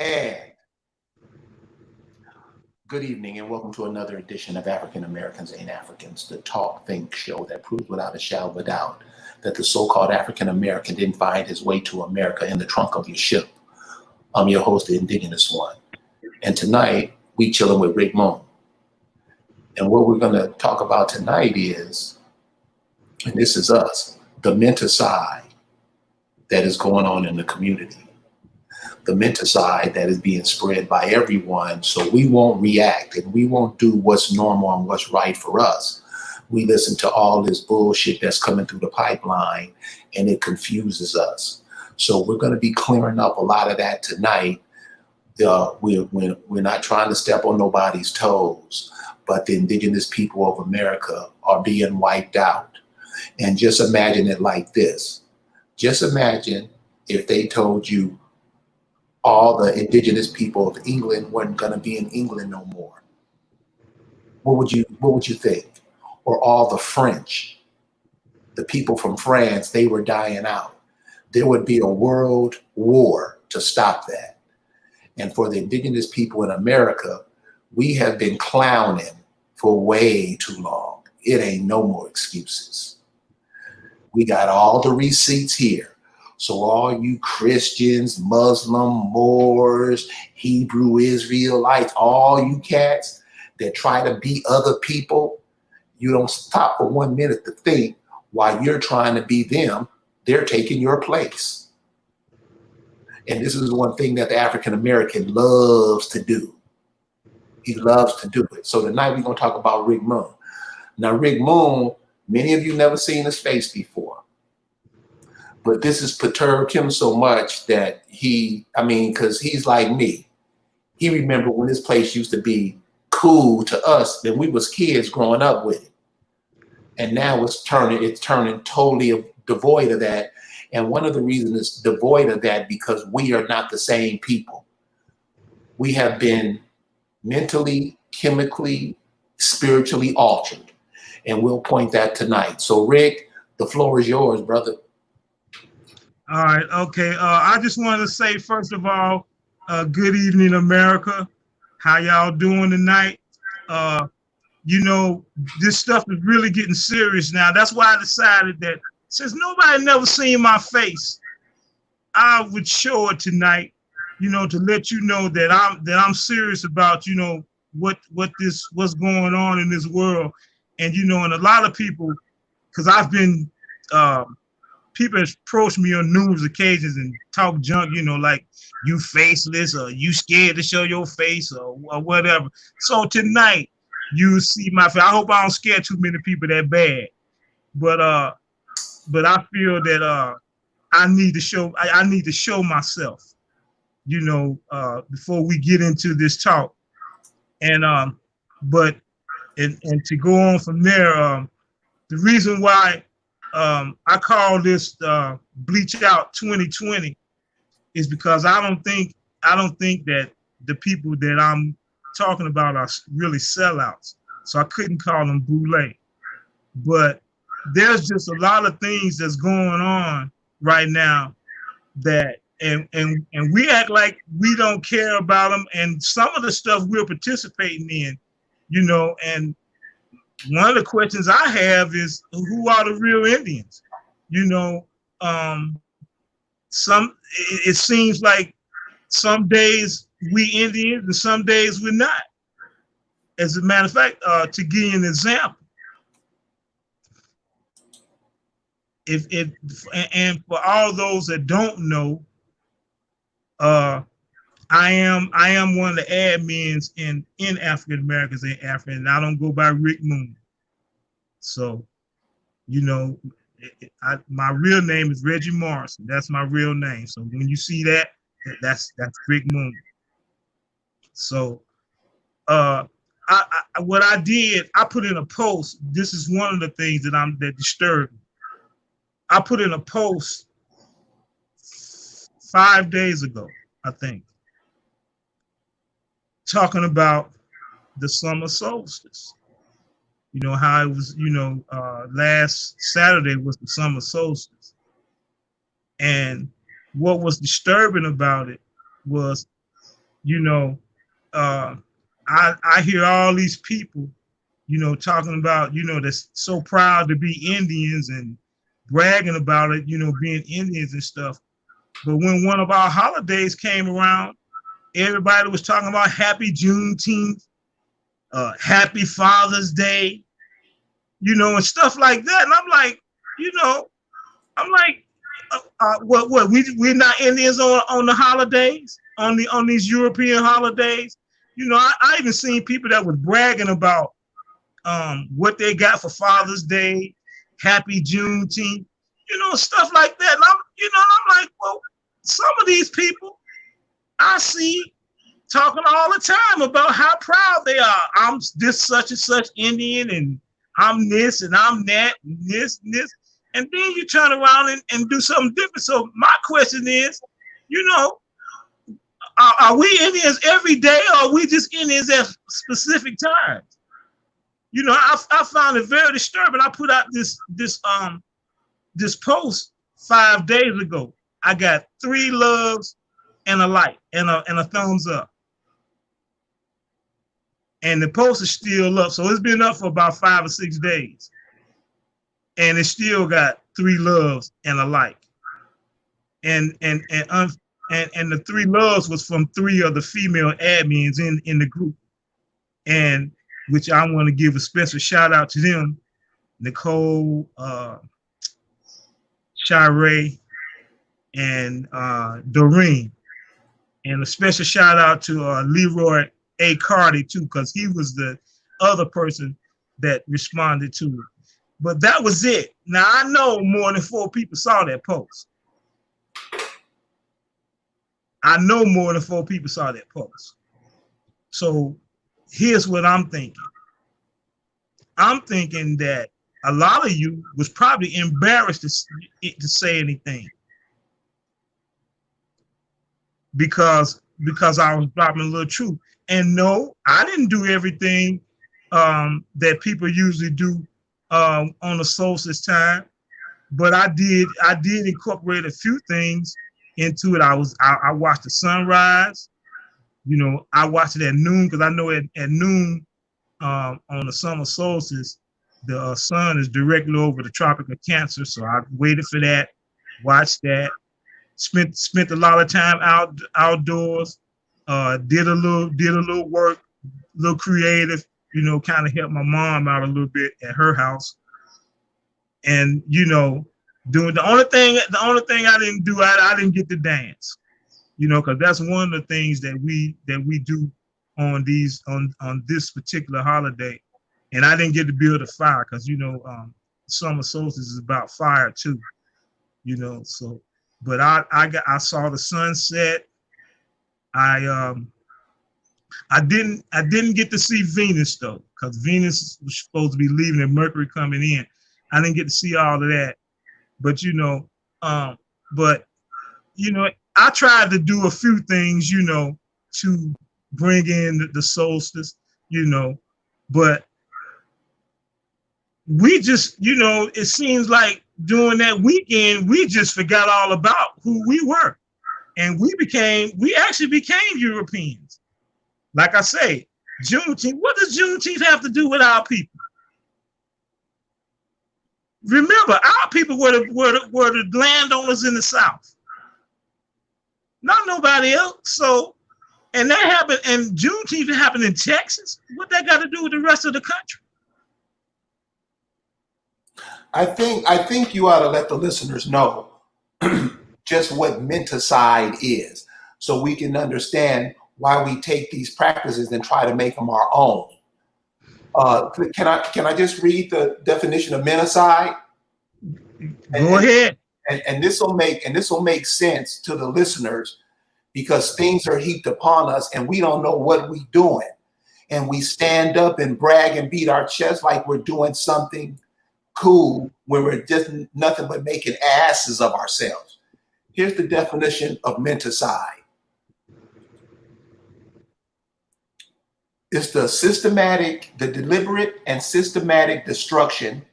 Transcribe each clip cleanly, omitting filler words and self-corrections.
And good evening and welcome to another edition of African Americans Ain't Africans, the talk think show that proves without a shadow of a doubt that the so-called African American didn't find his way to America in the trunk of your ship. I'm your host, the Indigenous One. And tonight, we chilling with Rick Moon. And what we're going to talk about tonight is, and this is us, the Mentacide that is going on in the community. The Mentacide that is being spread by everyone, so we won't react and we won't do what's normal and what's right for us. We listen to all this bullshit that's coming through the pipeline and it confuses us. So we're going to be clearing up a lot of that tonight. We're not trying to step on nobody's toes, but the indigenous people of America are being wiped out. And just imagine it like this. Just imagine if they told you all the indigenous people of England weren't going to be in England no more. What would you think? Or all the French, the people from France, they were dying out. There would be a world war to stop that. And for the indigenous people in America, we have been clowning for way too long. It ain't no more excuses. We got all the receipts here. So all you Christians, Muslim, Moors, Hebrew Israelites, all you cats that try to be other people, you don't stop for 1 minute to think while you're trying to be them, they're taking your place. And this is one thing that the African American loves to do. He loves to do it. So tonight we're going to talk about Rick Moon. Now, Rick Moon, many of you never seen his face before. But this has perturbed him so much that because he's like me. He remembered when this place used to be cool to us when we was kids growing up with it. And now it's turning totally devoid of that. And one of the reasons it's devoid of that because we are not the same people. We have been mentally, chemically, spiritually altered. And we'll point that tonight. So Rick, the floor is yours, brother. All right, okay. I just wanted to say, first of all, good evening, America. How y'all doing tonight? This stuff is really getting serious now. That's why I decided that since nobody never seen my face, I would show it tonight, to let you know that I'm serious about, what's going on in this world. And, and a lot of people, because I've been people approach me on numerous occasions and talk junk, like you faceless or you scared to show your face or whatever. So tonight you see my face. I hope I don't scare too many people that bad. But I feel that I need to show myself, before we get into this talk. And and to go on from there, the reason why I call this Bleach Out 2020 is because I don't think that the people that I'm talking about are really sellouts. So I couldn't call them boule. But there's just a lot of things that's going on right now that and we act like we don't care about them, and some of the stuff we're participating in, and one of the questions I have is, who are the real Indians? It seems like some days we Indians and some days we're not. As a matter of fact, to give you an example, and for all those that don't know, I am one of the admins in African Americans in Africa, and I don't go by Rick Moon. So, my real name is Reggie Morrison. That's my real name. So when you see that, that's Rick Moon. So, what I did, I put in a post. This is one of the things that disturbed me. I put in a post 5 days ago, I think, talking about the summer solstice. How it was, last Saturday was the summer solstice. And what was disturbing about it was You know, I hear all these people, talking about, that's so proud to be Indians and bragging about it, being Indians and stuff. But when one of our holidays came around, everybody was talking about Happy Juneteenth, Happy Father's Day, and stuff like that. And I'm like, you know, I'm like, what? We're not Indians on the holidays, on these European holidays. I even seen people that was bragging about what they got for Father's Day, Happy Juneteenth, stuff like that. And I'm like, well, some of these people I see talking all the time about how proud they are. I'm this such and such Indian, and I'm this and I'm that, and this and this. And then you turn around and do something different. So my question is, are we Indians every day, or are we just Indians at specific times? I found it very disturbing. I put out this post 5 days ago. I got 3 loves and a like and a thumbs up. And the post is still up. So it's been up for about 5 or 6 days. And it still got 3 loves and a like. And the 3 loves was from 3 of the female admins in the group. And which I want to give a special shout out to them, Nicole, Shirey, and Doreen. And a special shout out to Leroy A. Cardi too, because he was the other person that responded to it. But that was it. Now I know more than 4 people saw that post. I know more than 4 people saw that post. So here's what I'm thinking. I'm thinking that a lot of you was probably embarrassed to say anything because I was dropping a little truth. And no, I didn't do everything that people usually do on the solstice time, but I did incorporate a few things into it. I watched the sunrise. I watched it at noon because I know at noon on the summer solstice, the sun is directly over the Tropic of Cancer. So I waited for that, watched that, spent a lot of time outdoors, did a little work, a little creative, kind of helped my mom out a little bit at her house. And doing the only thing I didn't do, I didn't get to dance. Because that's one of the things that we do on this particular holiday. And I didn't get to build a fire because summer solstice is about fire too. So but I saw the sunset. I didn't get to see Venus though, because Venus was supposed to be leaving and Mercury coming in. I didn't get to see all of that. But I tried to do a few things, to bring in the solstice, but we just, it seems like during that weekend, we just forgot all about who we were. And we actually became Europeans. Like I say, Juneteenth, what does Juneteenth have to do with our people? Remember, our people were the landowners in the South. Not nobody else. So, and that happened, and Juneteenth happened in Texas. What that got to do with the rest of the country? I think you ought to let the listeners know just what Mentacide is, so we can understand why we take these practices and try to make them our own. Can I just read the definition of Mentacide? Go ahead. And this will make sense to the listeners, because things are heaped upon us and we don't know what we're doing, and we stand up and brag and beat our chest like we're doing something cool when we're just nothing but making asses of ourselves. Here's the definition of Mentacide. It's the deliberate and systematic destruction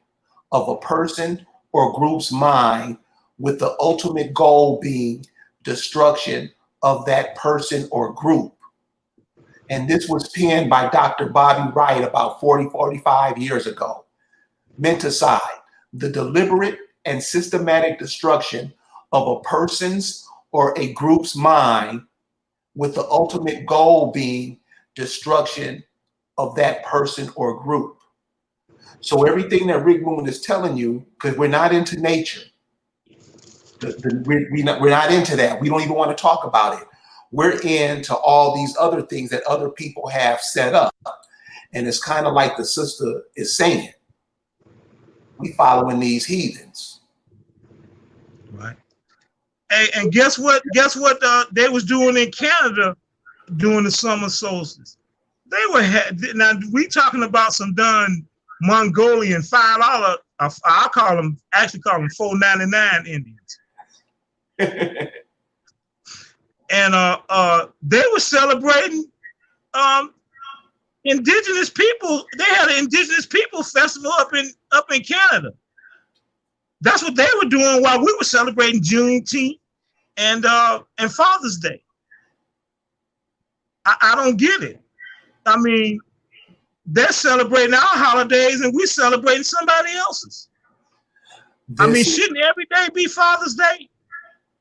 of a person or group's mind, with the ultimate goal being destruction of that person or group. And this was penned by Dr. Bobby Wright about 45 years ago. Mentacide, the deliberate and systematic destruction of a person's or a group's mind, with the ultimate goal being destruction of that person or group. So everything that Rick Moon is telling you, because we're not into nature, we're not into that. We don't even want to talk about it. We're into all these other things that other people have set up. And it's kind of like the sister is saying, we following these heathens. Right. Hey, and guess what? Guess what they was doing in Canada during the summer solstice? They were now we talking about some done Mongolian $5. I call them $4.99 Indians. And they were celebrating indigenous people. They had an indigenous people festival up in Canada. That's what they were doing while we were celebrating Juneteenth and Father's Day. I don't get it. I mean, they're celebrating our holidays and we're celebrating somebody else's. I mean, shouldn't every day be Father's Day?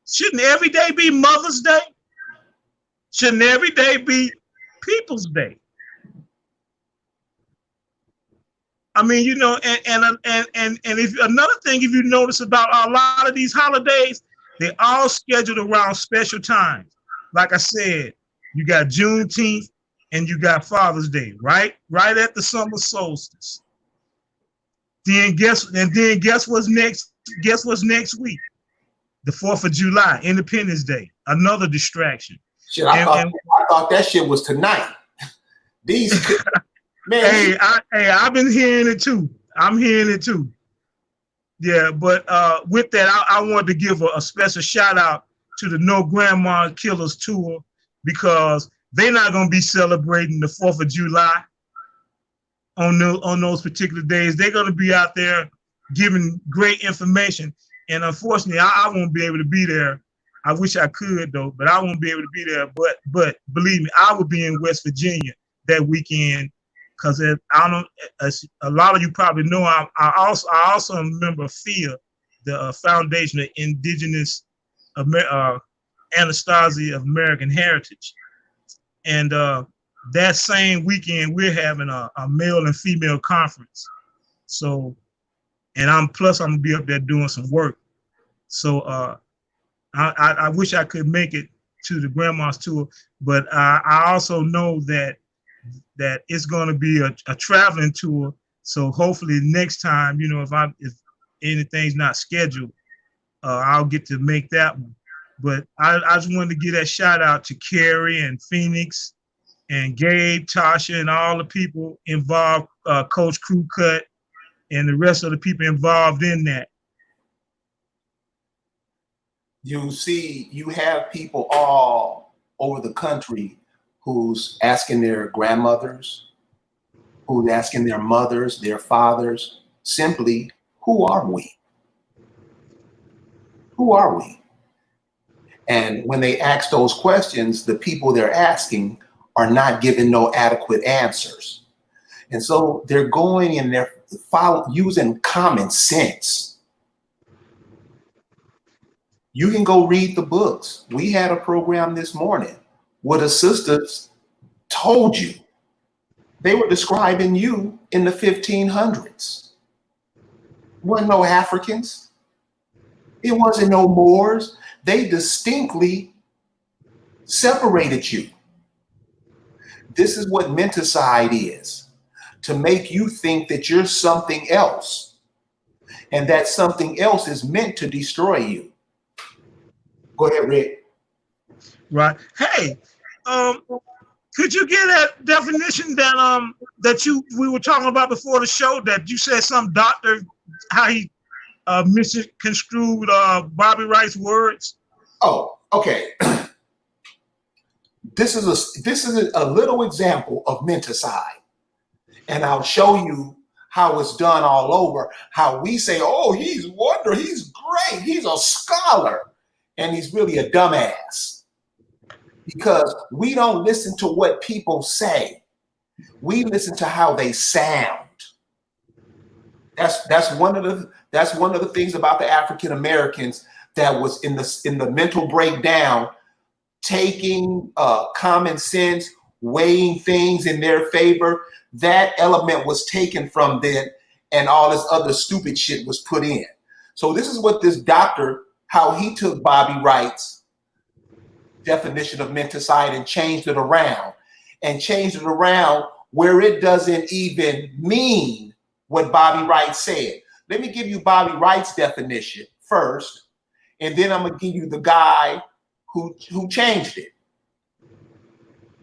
Shouldn't every day be Mother's Day? Shouldn't every day be People's Day? I mean, you know, and if another thing, if you notice about a lot of these holidays, they all scheduled around special times. Like I said, you got Juneteenth and you got Father's Day, right at the summer solstice. Then guess what's next? Guess what's next week? The 4th of July, Independence Day, another distraction. Shit, I thought that shit was tonight. These man. Hey, I've been hearing it too. I'm hearing it too. Yeah, but with that, I wanted to give a special shout out to the No Grandma Killers tour, because they're not going to be celebrating the 4th of July on those particular days. They're going to be out there giving great information. And unfortunately, I won't be able to be there. I wish I could, though, but I won't be able to be there. But believe me, I will be in West Virginia that weekend, because I don't. A lot of you probably know. I also am a member of FIA, the Foundation of Indigenous Anastasia of American Heritage, and that same weekend we're having a male and female conference. So, and I'm gonna be up there doing some work. So I wish I could make it to the Grandma's tour, but I also know that it's going to be a traveling tour. So hopefully next time, you know, if anything's not scheduled, I'll get to make that one. But I just wanted to give that shout out to Carrie and Phoenix and Gabe, Tasha, and all the people involved, Coach Crew Cut, and the rest of the people involved in that. You see, you have people all over the country who's asking their grandmothers, who's asking their mothers, their fathers, simply, who are we? Who are we? And when they ask those questions, the people they're asking are not giving no adequate answers. And so they're going and they're using common sense. You can go read the books. We had a program this morning where the sisters told you. They were describing you in the 1500s. It wasn't no Africans. It wasn't no Moors. They distinctly separated you. This is what Mentacide is, to make you think that you're something else, and that something else is meant to destroy you. Go ahead, Rick. Right. Hey, could you get that definition that we were talking about before the show, that you said some doctor, how he misconstrued Bobby Wright's words? Oh, okay. This is a little example of Mentacide, and I'll show you how it's done all over. How we say, "Oh, he's wonderful, he's great, he's a scholar," and he's really a dumbass. because we don't listen to what people say. We listen to how they sound. That's one of the things about the African Americans that was in the mental breakdown, taking common sense, weighing things in their favor. That element was taken from them, and all this other stupid shit was put in. So this is what this doctor, how he took Bobby Wright's definition of menticide and changed it around, where it doesn't even mean what Bobby Wright said. Let me give you Bobby Wright's definition first, and then I'm gonna give you the guy who changed it.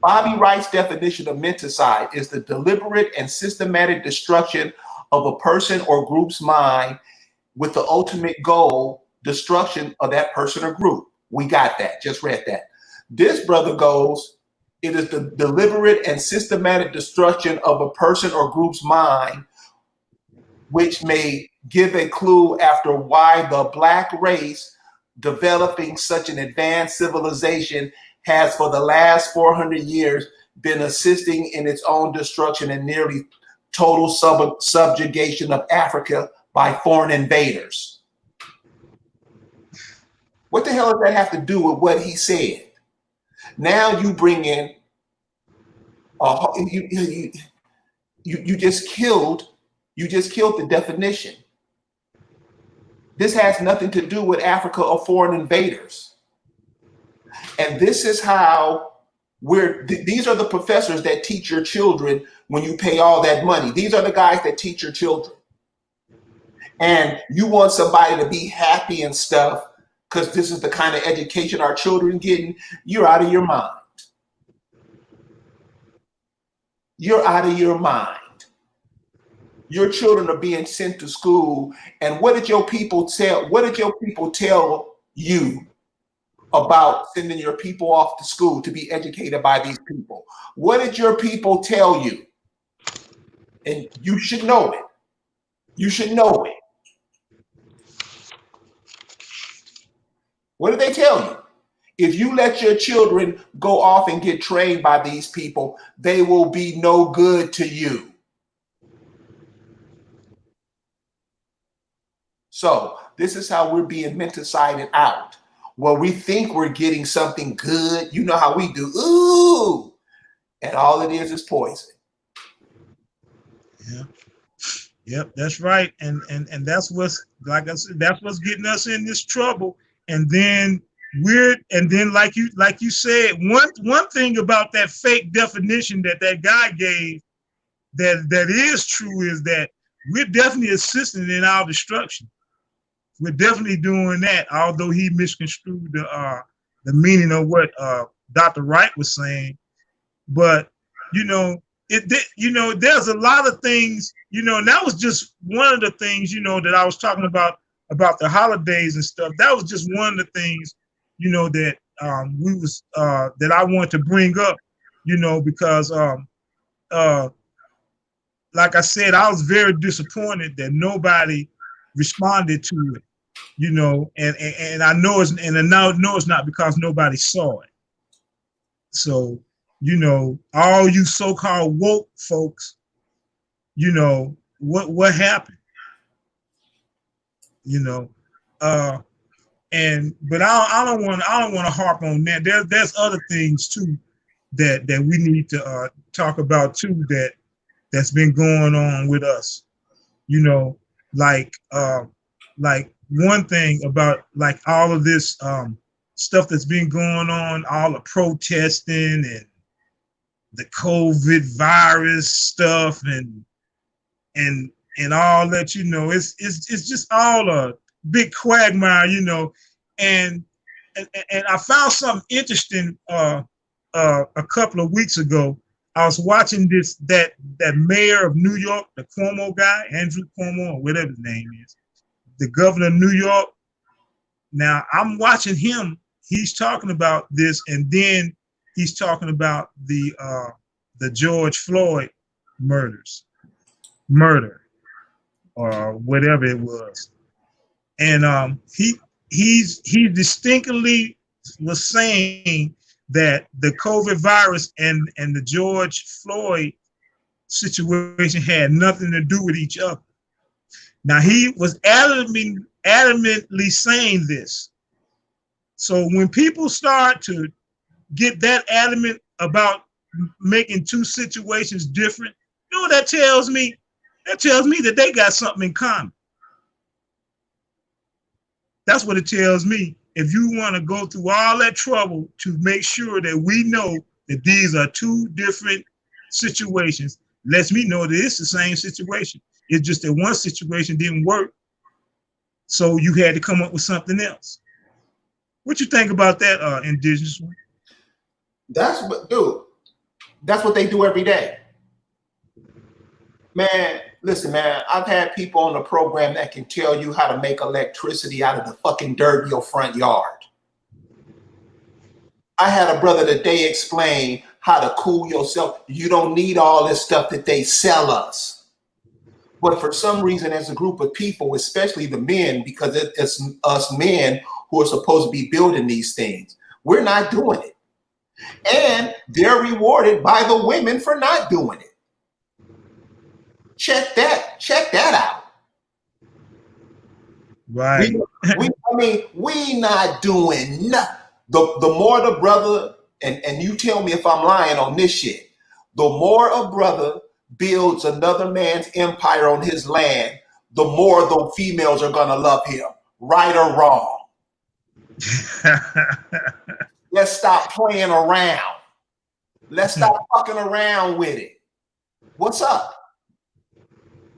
Bobby Wright's definition of menticide is the deliberate and systematic destruction of a person or group's mind with the ultimate goal, destruction of that person or group. We got that, just read that. This brother goes, it is the deliberate and systematic destruction of a person or group's mind, which may give a clue after why the Black race, developing such an advanced civilization, has for the last 400 years been assisting in its own destruction and nearly total subjugation of Africa by foreign invaders. What the hell does that have to do with what he said? Now you bring in, you just killed the definition. This has nothing to do with Africa or foreign invaders. And this is how these are the professors that teach your children when you pay all that money. These are the guys that teach your children. And you want somebody to be happy and stuff because this is the kind of education our children getting. You're out of your mind. You're out of your mind. Your children are being sent to school, and what did your people tell? What did your people tell you about sending your people off to school to be educated by these people? What did your people tell you? And you should know it. You should know it. What did they tell you? If you let your children go off and get trained by these people, they will be no good to you. So this is how we're being menticided out. Well, we think we're getting something good. You know how we do. Ooh, and all it is poison. Yeah. Yep, that's right. And that's what's, like I said, that's what's getting us in this trouble. And then like you said, one thing about that fake definition that guy gave that is true is that we're definitely assisting in our destruction. We're definitely doing that, although he misconstrued the meaning of what Dr. Wright was saying. But there's a lot of things, and that was just one of the things, that I was talking about the holidays and stuff. That was just one of the things, that that I want to bring up, because like I said, I was very disappointed that nobody responded to it, and I know it's not because nobody saw it. So, all you so-called woke folks, what happened? But I don't want to harp on that. There's other things too that we need to talk about too that's been going on with us. Like one thing about like all of this stuff that's been going on, all the protesting and the COVID virus stuff and all that, it's just all a big quagmire, and I found something interesting a couple of weeks ago. I was watching that mayor of New York, the Cuomo guy, Andrew Cuomo, or whatever his name is, the governor of New York. Now I'm watching him. He's talking about this, and then he's talking about the George Floyd murder, or whatever it was, and he distinctly was saying that the COVID virus and the George Floyd situation had nothing to do with each other. Now, he was adamantly saying this. So when people start to get that adamant about making two situations different, you know what that tells me? That tells me that they got something in common. That's what it tells me. If you want to go through all that trouble to make sure that we know that these are two different situations, lets me know that it's the same situation. It's just that one situation didn't work, so you had to come up with something else. What you think about that, indigenous one? That's what, dude. That's what they do every day. Man, listen, man, I've had people on the program that can tell you how to make electricity out of the fucking dirt in your front yard. I had a brother today explain how to cool yourself. You don't need all this stuff that they sell us. But for some reason, as a group of people, especially the men, because it's us men who are supposed to be building these things, we're not doing it. And they're rewarded by the women for not doing it. Check that out. Right. We not doing nothing. The more the brother, and you tell me if I'm lying on this shit, the more a brother builds another man's empire on his land, the more the females are gonna love him, right or wrong. Let's stop playing around. Let's stop fucking around with it. What's up?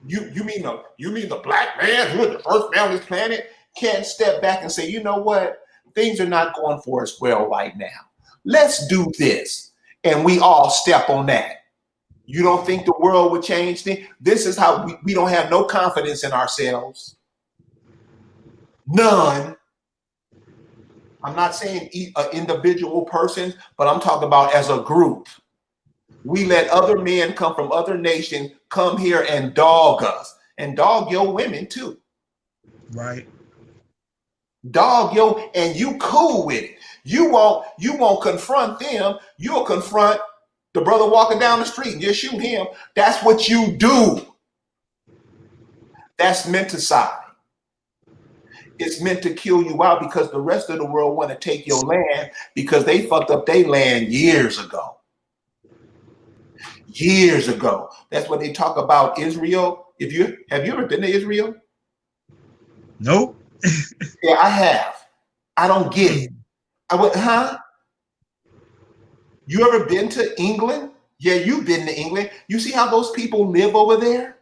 You mean the black man who is the first man on this planet can't step back and say, you know what? Things are not going for us well right now. Let's do this. And we all step on that. You don't think the world would change things? This is how we don't have no confidence in ourselves. None. I'm not saying individual persons, but I'm talking about as a group. We let other men come from other nations come here and dog us and dog your women too. Right. Dog yo, and you cool with it. You won't confront them. You'll confront the brother walking down the street and just shoot him. That's what you do. That's Mentacide. It's meant to kill you out because the rest of the world want to take your land because they fucked up their land years ago. Years ago. That's what they talk about Israel. Have you ever been to Israel? Nope. Yeah, I have. I don't get it. I went, huh? You ever been to England? Yeah, you've been to England. You see how those people live over there?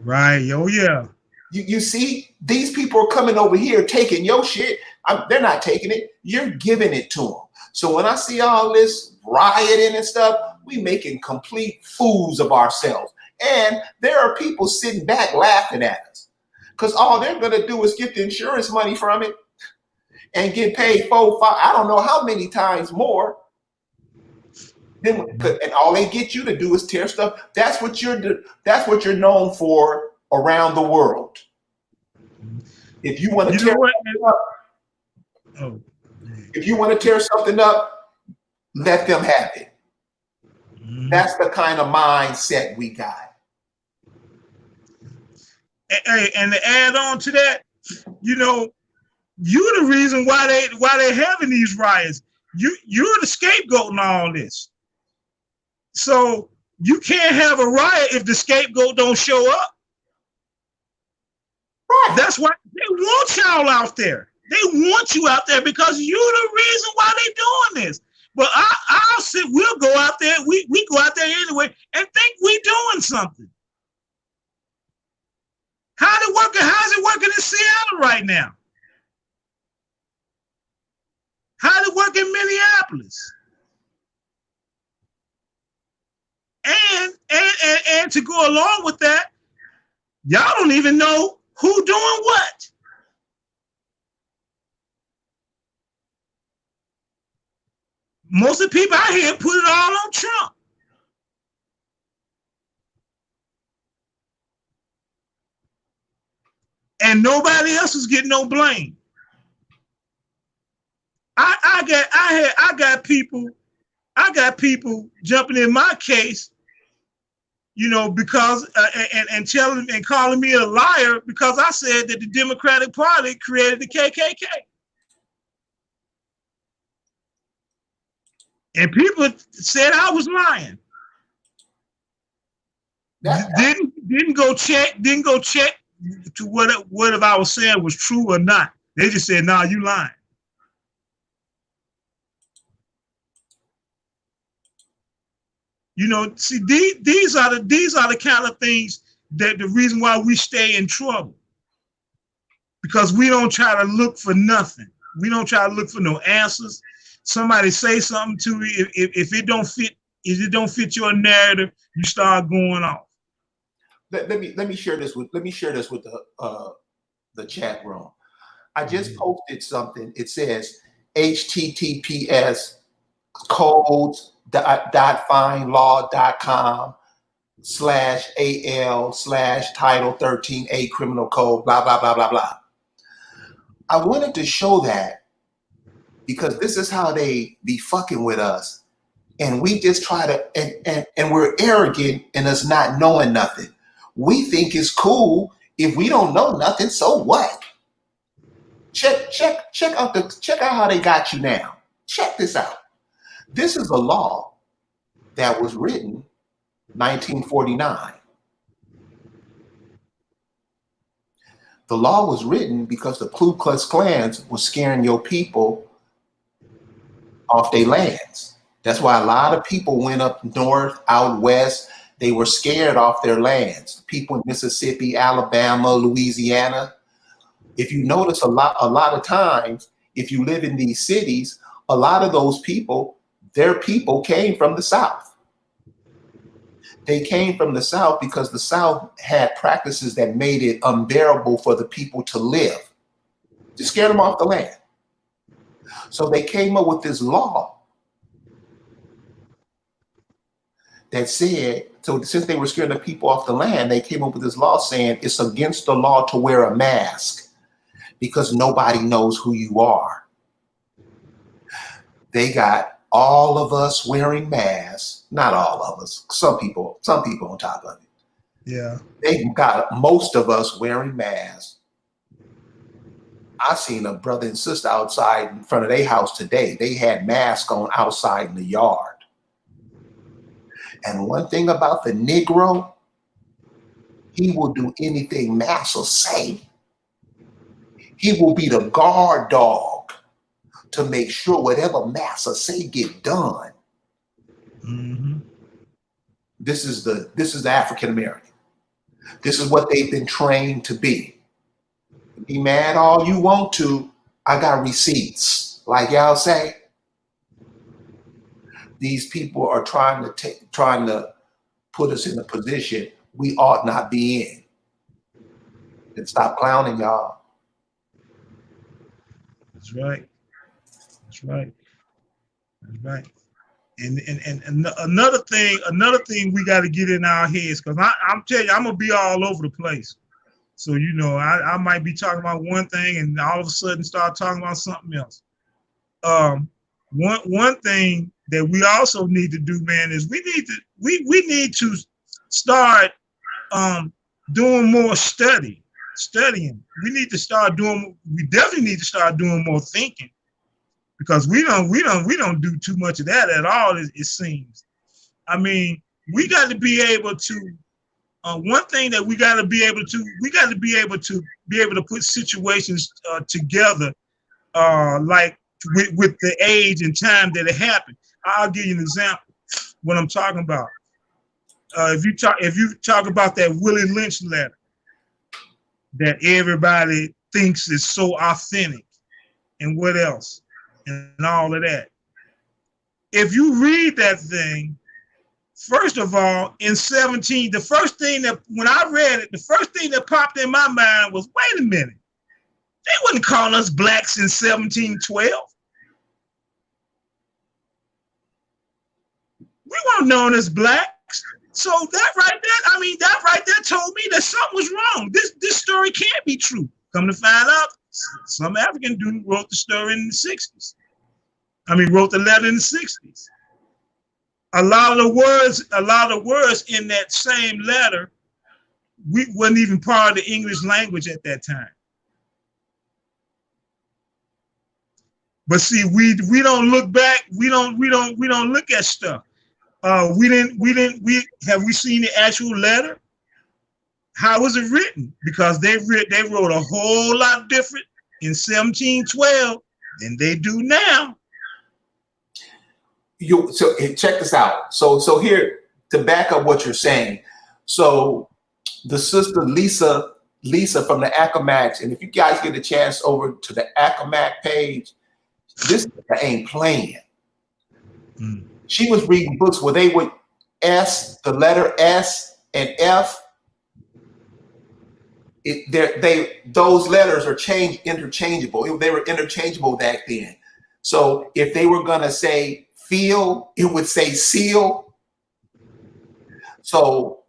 Right. Oh, yeah. You see, these people are coming over here taking your shit. They're not taking it. You're giving it to them. So when I see all this rioting and stuff, we making complete fools of ourselves. And there are people sitting back laughing at us because all they're going to do is get the insurance money from it and get paid 4, 5, I don't know how many times more. And all they get you to do is tear stuff. That's what you're known for around the world. If you want to tear something up, if you want to tear something up, let them have it. That's the kind of mindset we got. Hey, and to add on to that, you're the reason why they're having these riots. You're the scapegoat in all this. So you can't have a riot if the scapegoat don't show up. Right. That's why they want y'all out there. They want you out there because you're the reason why they're doing this. But we'll go out there. We go out there anyway and think we doing something. How's it working in Seattle right now? How's it working in Minneapolis? And to go along with that, y'all don't even know who doing what. Most of the people out here put it all on Trump. And nobody else is getting no blame. I got people jumping in my case, you know, because and telling and calling me a liar because I said that the Democratic Party created the KKK. And people said I was lying. Didn't go check to what if I was saying was true or not. They just said, "Nah, you lying." You know, see, these are the kind of things that the reason why we stay in trouble, because we don't try to look for nothing. We don't try to look for no answers. Somebody say something to you, if it don't fit your narrative, you start going off. Let me share this with the chat room. I just posted something. It says https://findlaw.com/AL/Title 13A criminal code, blah, blah, blah, blah, blah. I wanted to show that because this is how they be fucking with us. And we just try to, and we're arrogant in us not knowing nothing. We think it's cool if we don't know nothing, so what? Check out how they got you now. Check this out. This is a law that was written 1949. The law was written because the Ku Klux Klan was scaring your people off their lands. That's why a lot of people went up north, out west. They were scared off their lands. People in Mississippi, Alabama, Louisiana. If you notice a lot of times, if you live in these cities, a lot of those people, their people came from the South. They came from the South because the South had practices that made it unbearable for the people to live. Just scared them off the land. So they came up with this law that said, so since they were scaring the people off the land, they came up with this law saying it's against the law to wear a mask because nobody knows who you are. They got all of us wearing masks, not all of us, some people on top of it. Yeah. They got most of us wearing masks. I seen a brother and sister outside in front of their house today. They had masks on outside in the yard. And one thing about the Negro, he will do anything Massa say. He will be the guard dog to make sure whatever Massa say get done. Mm-hmm. This is the African American. This is what they've been trained to be. Be mad all you want to. I got receipts, like y'all say. These people are trying to put us in a position we ought not be in. And stop clowning, y'all. That's right. That's right. That's right. And another thing we got to get in our heads, because I'm telling you, I'm gonna be all over the place. So you know, I might be talking about one thing and all of a sudden start talking about something else. One thing that we also need to do, man, is we need to start doing more studying. We definitely need to start doing more thinking, because we don't do too much of that at all, it seems. I mean, we got to be able to one thing that we got to be able to put situations together like with the age and time that it happened. I'll give you an example what I'm talking about. If you talk about that Willie Lynch letter that everybody thinks is so authentic, and what else, and all of that. If you read that thing, first of all, in 17, the first thing that, when I read it, the first thing that popped in my mind was, wait a minute, they wouldn't call us blacks in 1712. We weren't known as blacks. So that right there told me that something was wrong. This story can't be true. Come to find out, some African dude wrote the story in the 60s. Wrote the letter in the 60s. A lot of the words in that same letter, we wasn't even part of the English language at that time. But see, we don't look back. We don't look at stuff. Have we seen the actual letter? How was it written? Because they wrote a whole lot different in 1712 than they do now. So check this out. So here, to back up what you're saying. So the sister Lisa from the Accomacs, and if you guys get a chance over to the Accomac page, this ain't playing. She was reading books where they would the letter S and F. Those letters are interchangeable. They were interchangeable back then. So if they were gonna say feel, it would say seal. So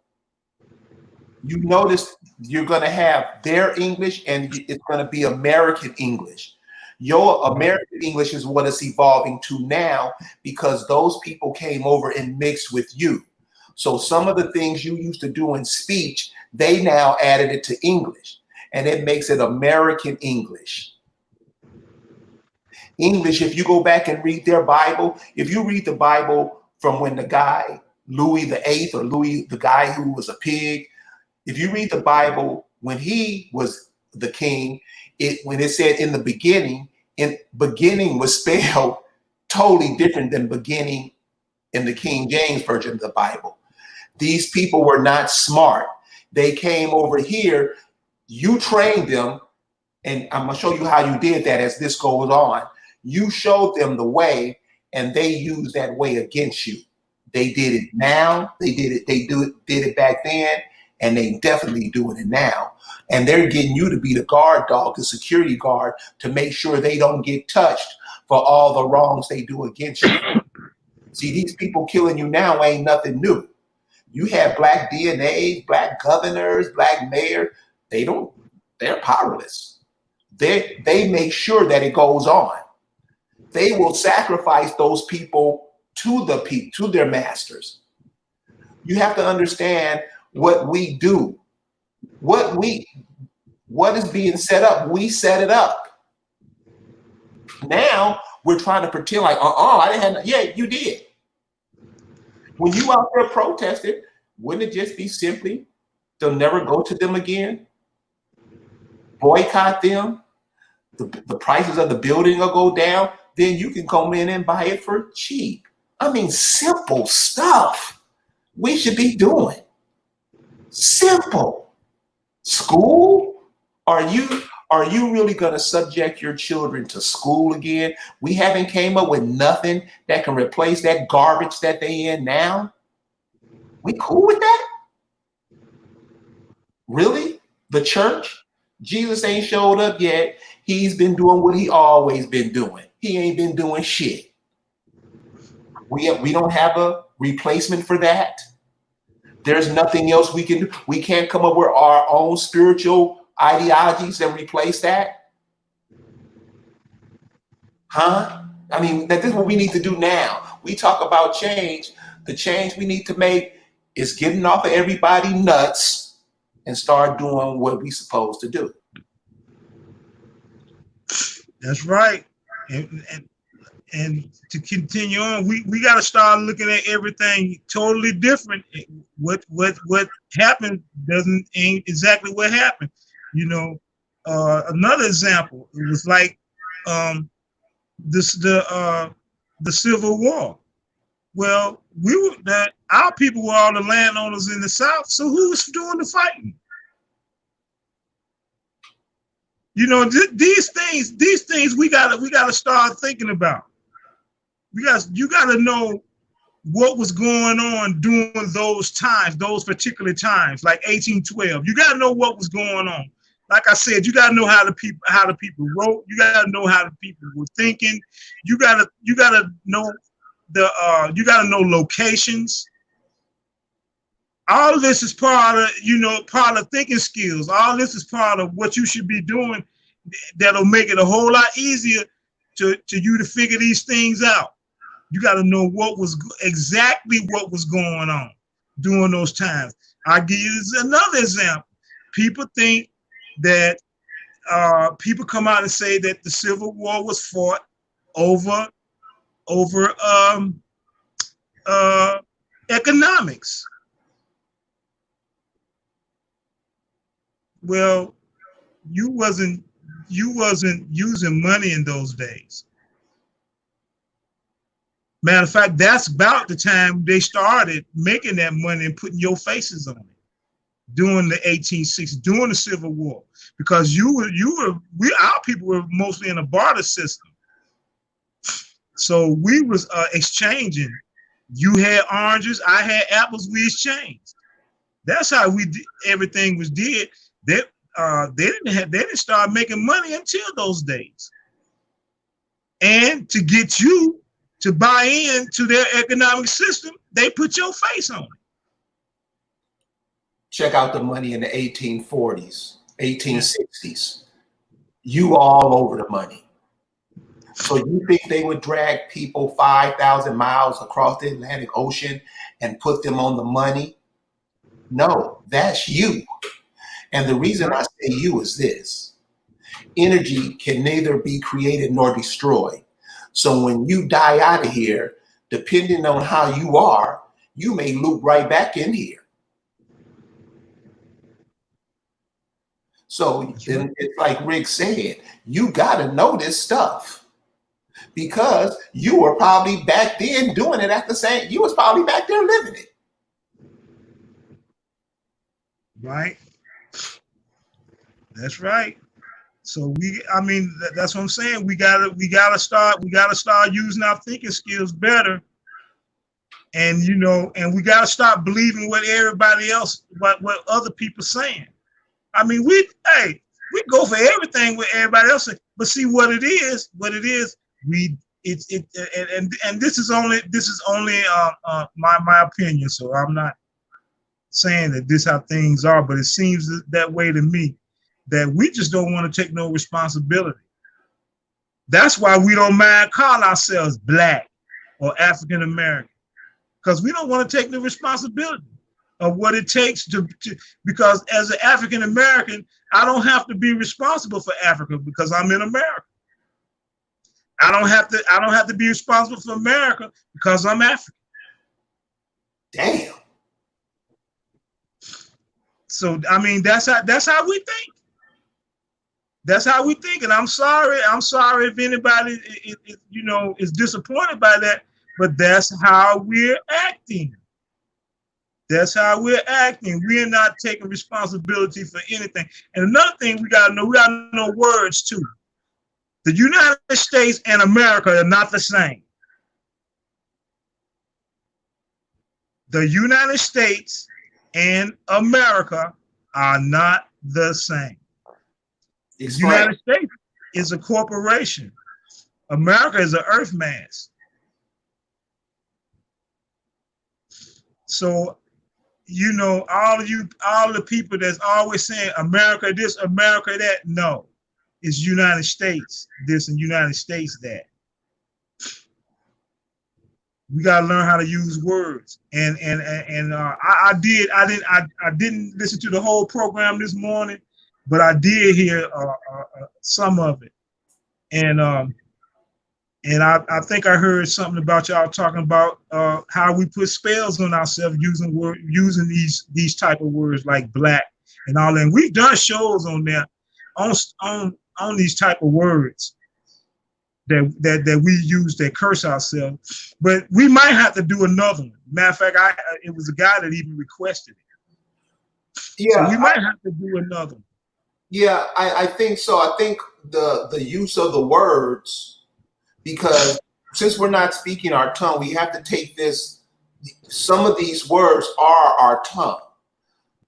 you notice you're gonna have their English and it's gonna be American English. Your American English is what it's evolving to now because those people came over and mixed with you. So some of the things you used to do in speech, they now added it to English, and it makes it American English. English, if you go back and read their Bible, if you read the Bible from when the guy, Louis the Eighth, or Louis, the guy who was a pig, if you read the Bible when he was the king, when it said in the beginning was spelled totally different than beginning in the King James Version of the Bible. These people were not smart. They came over here, you trained them, and I'm gonna show you how you did that as this goes on. You showed them the way, and they used that way against you. They did it now, did it back then, and they definitely doing it now. And they're getting you to be the guard dog, the security guard, to make sure they don't get touched for all the wrongs they do against you. See, these people killing you now ain't nothing new. You have black DNA, black governors, black mayor. They're powerless. They make sure that it goes on. They will sacrifice those people to their masters. You have to understand what we do. What is being set up, we set it up. Now we're trying to pretend like, I didn't have, yeah, you did. When you out there protesting, wouldn't it just be simply, they'll never go to them again? Boycott them? The prices of the building will go down, then you can come in and buy it for cheap. Simple stuff we should be doing. Simple. School? Are you really going to subject your children to school again? We haven't came up with nothing that can replace that garbage that they in now. We cool with that? Really? The church? Jesus ain't showed up yet. He's been doing what he always been doing. He ain't been doing shit. We don't have a replacement for that. There's nothing else we can do. We can't come up with our own spiritual ideologies and replace that. This is what we need to do now. We talk about change. The change we need to make is getting off of everybody nuts and start doing what we supposed to do. That's right. And to continue on, we got to start looking at everything totally different. What happened ain't exactly what happened. Another example, it was like the Civil War. Well, our people were all the landowners in the South, so who was doing the fighting? These things we gotta start thinking about. You gotta know what was going on during those times, those particular times, like 1812. You gotta know what was going on. Like I said, you gotta know how the people wrote. You gotta know how the people were thinking. You gotta know you gotta know locations. All of this is part of thinking skills. All this is part of what you should be doing that'll make it a whole lot easier you to figure these things out. You got to know exactly what was going on during those times. I'll give you another example. People think that people come out and say that the Civil War was fought over economics. Well, you wasn't using money in those days. Matter of fact, that's about the time they started making that money and putting your faces on it during the 1860s, during the Civil War, because our people were mostly in a barter system. So we was exchanging. You had oranges, I had apples. We exchanged. That's how everything was did. They didn't start making money until those days. And to get you to buy into their economic system, they put your face on it. Check out the money in the 1840s, 1860s. You all over the money. So you think they would drag people 5,000 miles across the Atlantic Ocean and put them on the money? No, that's you. And the reason I say you is this: energy can neither be created nor destroyed. So when you die out of here, depending on how you are, you may loop right back in here. So it's like Rick said, you got to know this stuff, because you were probably back then doing it at the same. You was probably back there living it. Right. That's right. So that's what I'm saying. We gotta start using our thinking skills better. And and we gotta stop believing what everybody else, what other people saying. I mean, we go for everything with everybody else, but see what it is. And this is only my opinion. So I'm not saying that this is how things are, but it seems that way to me, that we just don't want to take no responsibility. That's why we don't mind calling ourselves Black or African American, because we don't want to take the responsibility of what it takes because as an African American, I don't have to be responsible for Africa because I'm in America. I don't have to be responsible for America because I'm African. Damn. So I mean, that's how we think. That's how we think, and I'm sorry if anybody is disappointed by that, but that's how we're acting. That's how we're acting. We're not taking responsibility for anything. And another thing we gotta know words too. The United States and America are not the same. The United States and America are not the same. The United States is a corporation. America is an earth mass. So, all the people that's always saying America this, America that, no, it's United States this and United States that. We gotta learn how to use words. And I didn't listen to the whole program this morning, but I did hear some of it, and I think I heard something about y'all talking about how we put spells on ourselves using these type of words like Black and all that. And we've done shows on there on these type of words that we use that curse ourselves, but we might have to do another one. Matter of fact, it was a guy that even requested it. Yeah, so we might have to do another one. Yeah, I think so. I think the use of the words, because since we're not speaking our tongue, we have to take this. Some of these words are our tongue.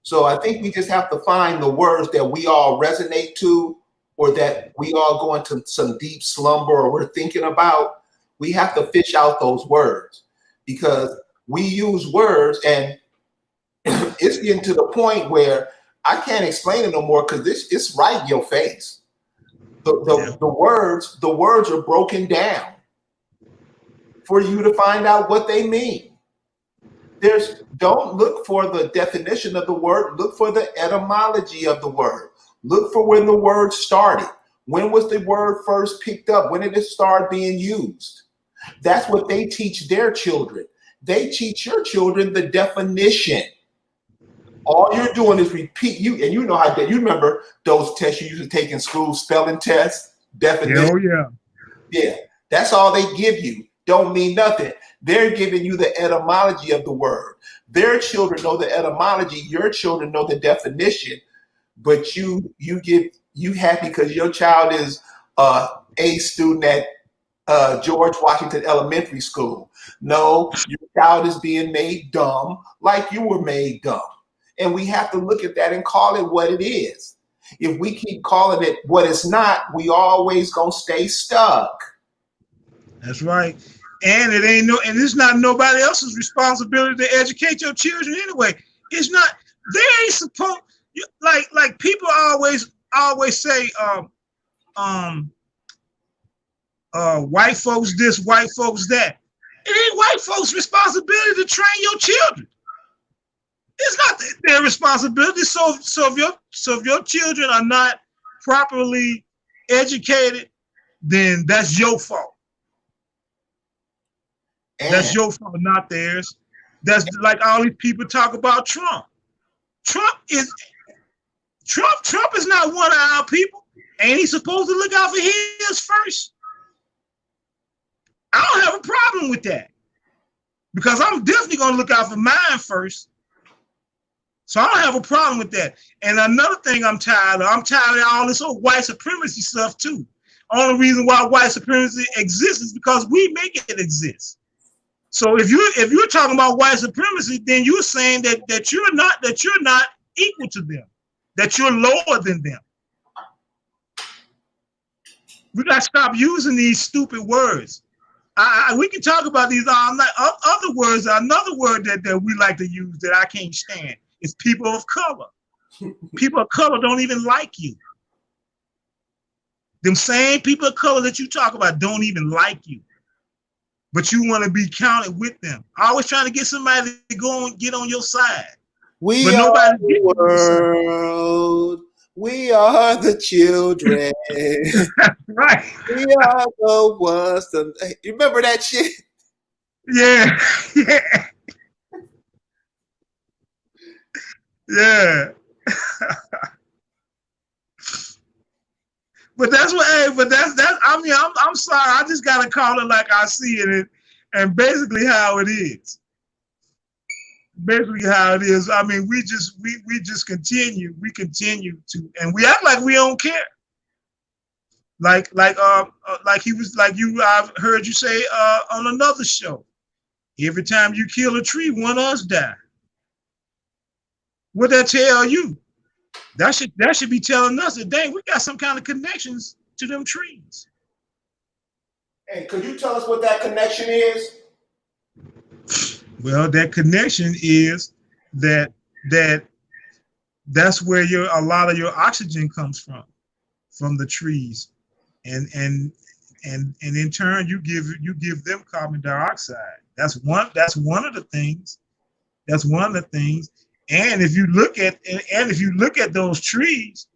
So I think we just have to find the words that we all resonate to, or that we all go into some deep slumber or we're thinking about. We have to fish out those words, because we use words and it's getting to the point where I can't explain it no more, because it's right in your face. The words are broken down for you to find out what they mean. Don't look for the definition of the word, look for the etymology of the word. Look for when the word started. When was the word first picked up? When did it start being used? That's what they teach their children. They teach your children the definition. All you're doing is repeat and you know how you remember those tests you used to take in school, spelling tests, definition. Oh yeah. Yeah, that's all they give you. Don't mean nothing. They're giving you the etymology of the word. Their children know the etymology. Your children know the definition. But you happy because your child is a student at George Washington Elementary School. No, your child is being made dumb like you were made dumb. And we have to look at that and call it what it is. If we keep calling it what it's not, we always gonna stay stuck. That's right. And it's not nobody else's responsibility to educate your children anyway. It's not, they ain't supposed, like people always say, white folks this, white folks that. It ain't white folks' responsibility to train your children. It's not their responsibility. So if your children are not properly educated, then that's your fault. That's your fault, not theirs. That's like all these people talk about Trump. Trump is not one of our people. Ain't he supposed to look out for his first? I don't have a problem with that because I'm definitely gonna look out for mine first. So I don't have a problem with that. And another thing I'm tired of all this old white supremacy stuff too. Only reason why white supremacy exists is because we make it exist. So if you're talking about white supremacy, then you're saying that you're not equal to them, that you're lower than them. We got to stop using these stupid words. We can talk about these other words. Another word that we like to use that I can't stand is people of color. People of color don't even like you. Them same people of color that you talk about don't even like you. But you want to be counted with them. Always trying to get somebody to go and get on your side. We are the world. We are the children. Right. We are the ones. You remember that shit? Yeah. Yeah. Yeah. But that's what. Hey, but that's. I mean, I'm sorry. I just gotta call it like I see it, and basically how it is. Basically how it is. I mean, we just continue. We continue to, and we act like we don't care. Like he was like you. I've heard you say on another show. Every time you kill a tree, one of us die. What that tell you? That should be telling us that, dang, we got some kind of connections to them trees. Hey, could you tell us what that connection is? Well, that connection is that's where a lot of your oxygen comes from the trees, and in turn you give them carbon dioxide. That's one of the things. That's one of the things. And if you look at those trees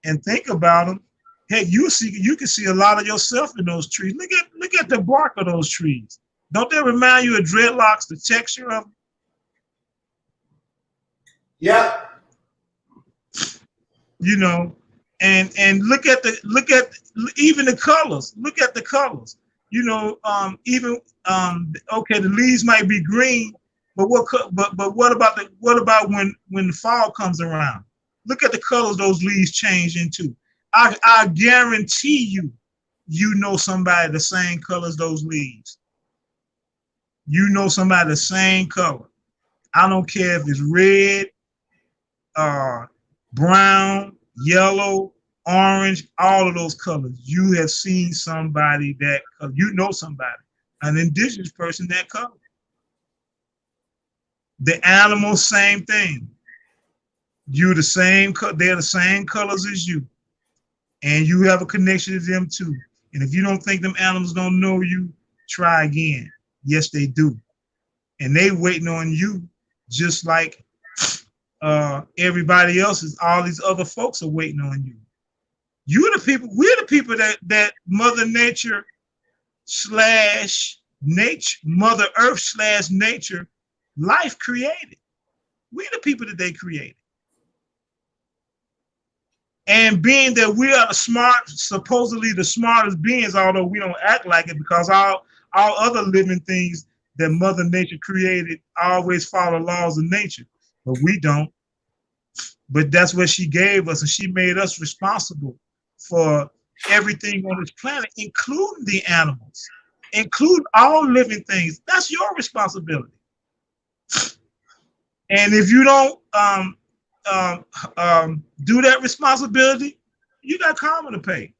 and think about them, hey, you can see a lot of yourself in those trees. Look at the bark of those trees. Don't they remind you of dreadlocks, the texture of them? Yeah. You know, and look at even the colors. Look at the colors. You know, okay, the leaves might be green, but what about when the fall comes around? Look at the colors those leaves change into. I guarantee you know somebody the same color as those leaves. You know somebody the same color. I don't care if it's red, brown, yellow, orange, all of those colors. You have seen somebody that you know somebody, an indigenous person that color. The animals, same thing. They're the same colors as you. and you have a connection to them too. And if you don't think them animals don't know you, try again. Yes, they do. And they waiting on you just like everybody else is. All these other folks are waiting on you. You're the people, we're the people that Mother Nature slash nature, Mother Earth slash nature, life created. We're the people that they created. And being that we are the smart, supposedly the smartest beings, although we don't act like it, because all other living things that Mother Nature created always follow laws of nature, but we don't. But that's what she gave us, and she made us responsible for everything on this planet, including the animals, including all living things. That's your responsibility. And if you don't do that responsibility, you got karma to pay.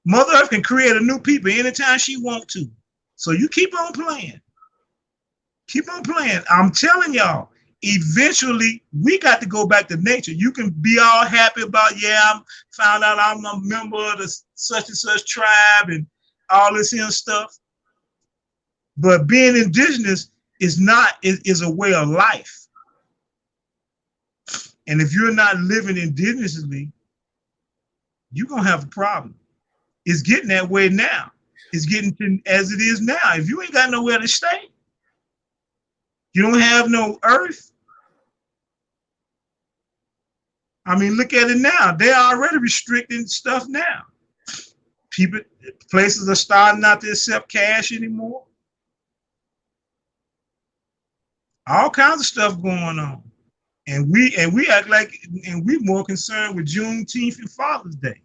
Mother Earth can create a new people anytime she wants to. So you keep on playing. Keep on playing. I'm telling y'all, eventually we got to go back to nature. You can be all happy about, yeah, I found out I'm a member of the such and such tribe and all this here stuff. But being indigenous is a way of life. And if you're not living indigenously, you're going to have a problem. It's getting that way now. It's getting to, as it is now. If you ain't got nowhere to stay, you don't have no earth. I mean, look at it now. They're already restricting stuff now. Places are starting not to accept cash anymore. All kinds of stuff going on. And we act like, and we're more concerned with Juneteenth and Father's Day.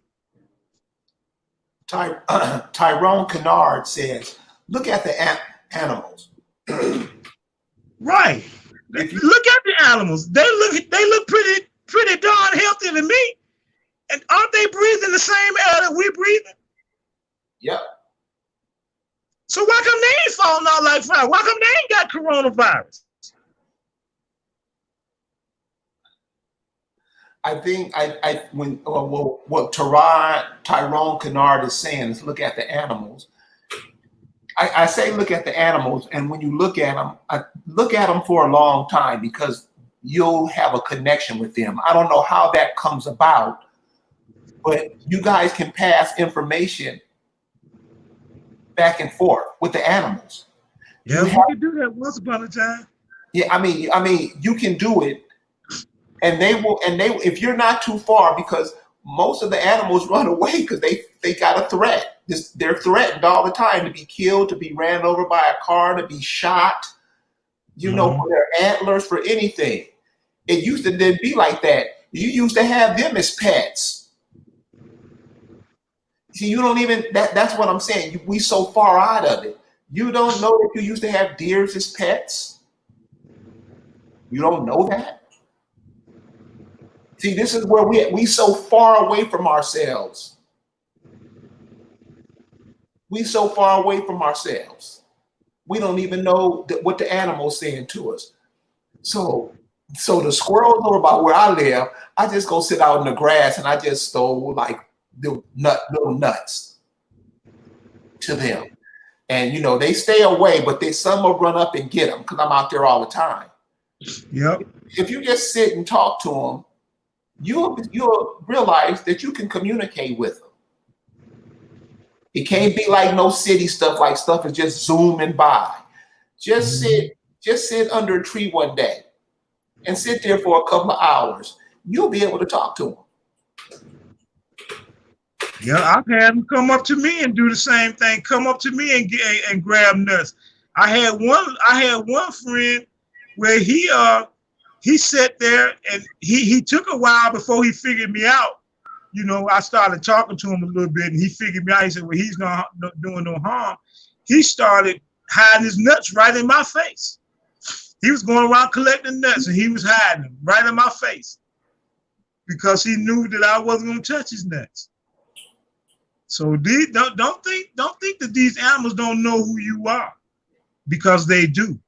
Tyrone Kennard says, look at the animals. Right. Look at the animals. They look pretty darn healthy to me. And aren't they breathing the same air that we're breathing? Yep. So why come they ain't falling out like fire? Why come they ain't got coronavirus? I think what Tyrone Kennard is saying is look at the animals. I say look at the animals, and when you look at them, look at them for a long time because you'll have a connection with them. I don't know how that comes about, but you guys can pass information back and forth with the animals. Yeah, we can do that once upon a time. Yeah, I mean, you can do it. And they will, if you're not too far, because most of the animals run away because they got a threat. They're threatened all the time to be killed, to be ran over by a car, to be shot, you know, for their antlers, for anything. It used to then be like that. You used to have them as pets. See, you don't even, that's what I'm saying. We so far out of it. You don't know that you used to have deers as pets? You don't know that? See, this is where we so far away from ourselves. We so far away from ourselves. We don't even know what the animal's saying to us. So the squirrels over by where I live, I just go sit out in the grass and I just throw like little nuts to them. And you know, they stay away, but some will run up and get them because I'm out there all the time. Yep. If you just sit and talk to them, you'll realize that you can communicate with them. It can't be like no city stuff, like stuff is just zooming by. Just sit under a tree one day and sit there for a couple of hours. You'll be able to talk to them. Yeah, I've had them come up to me and do the same thing. Come up to me and grab nuts. I had one friend where he sat there and he took a while before he figured me out. You know, I started talking to him a little bit and he figured me out. He said, well, he's not doing no harm. He started hiding his nuts right in my face. He was going around collecting nuts and he was hiding them right in my face because he knew that I wasn't going to touch his nuts. So don't think that these animals don't know who you are, because they do.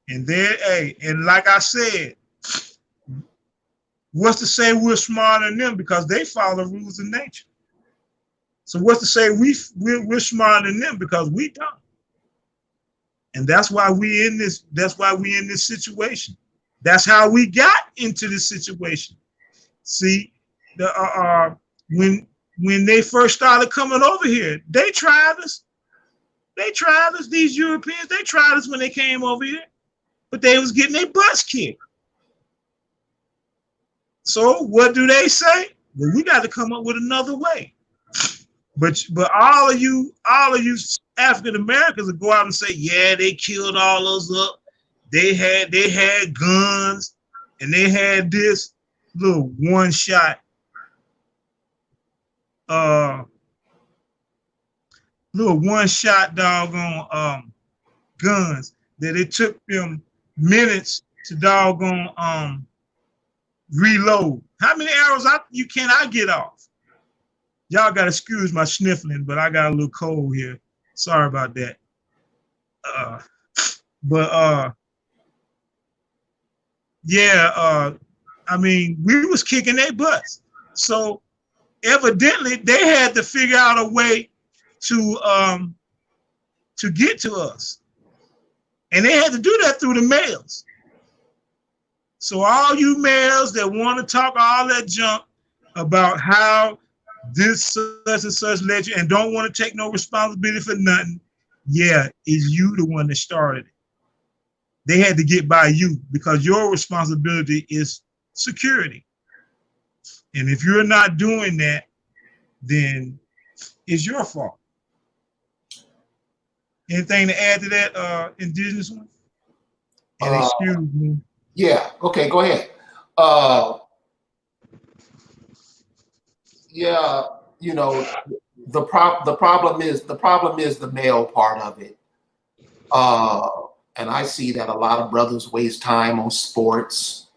And and like I said, What's to say we're smarter than them because they follow rules of nature? So what's to say we're smarter than them because we don't? And that's why we in this. That's why we in this situation. That's how we got into this situation. See, when they first started coming over here, they tried us. They tried us. These Europeans, they tried us when they came over here, but they was getting their butts kicked. So what do they say? Well, we got to come up with another way. But all of you African Americans will go out and say, yeah, they killed all us up. They had guns and they had this little one shot doggone guns that it took them minutes to doggone reload. How many arrows can I get off? Y'all got to excuse my sniffling, but I got a little cold here. Sorry about that. I mean, we was kicking their butts. So evidently they had to figure out a way to get to us. And they had to do that through the mails. So all you males that want to talk all that junk about how this such and such led you and don't want to take no responsibility for nothing, yeah, is you the one that started it. They had to get by you because your responsibility is security. And if you're not doing that, then it's your fault. Anything to add to that, indigenous one? And excuse me. Yeah, okay, go ahead. Yeah, you know, the problem is the male part of it. And I see that a lot of brothers waste time on sports,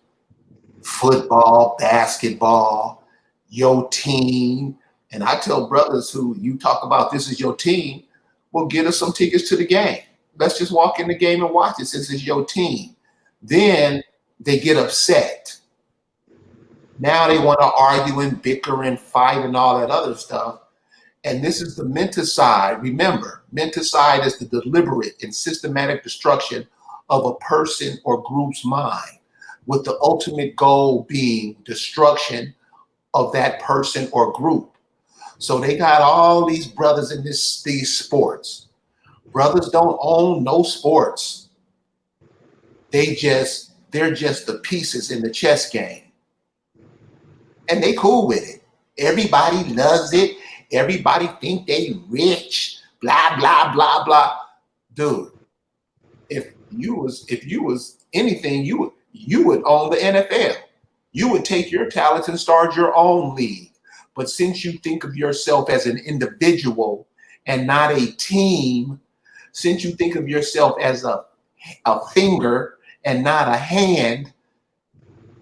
football, basketball, your team. And I tell brothers who you talk about this is your team, well, get us some tickets to the game. Let's just walk in the game and watch it since it's your team. Then they get upset. Now they want to argue and bicker and fight and all that other stuff. And this is the Mentacide. Remember, Mentacide is the deliberate and systematic destruction of a person or group's mind, with the ultimate goal being destruction of that person or group. So they got all these brothers in these sports. Brothers don't own no sports. They're just the pieces in the chess game. And they cool with it. Everybody loves it. Everybody think they rich, blah, blah, blah, blah. Dude, if you was anything, you would own the NFL. You would take your talents and start your own league. But since you think of yourself as an individual and not a team, since you think of yourself as a finger and not a hand,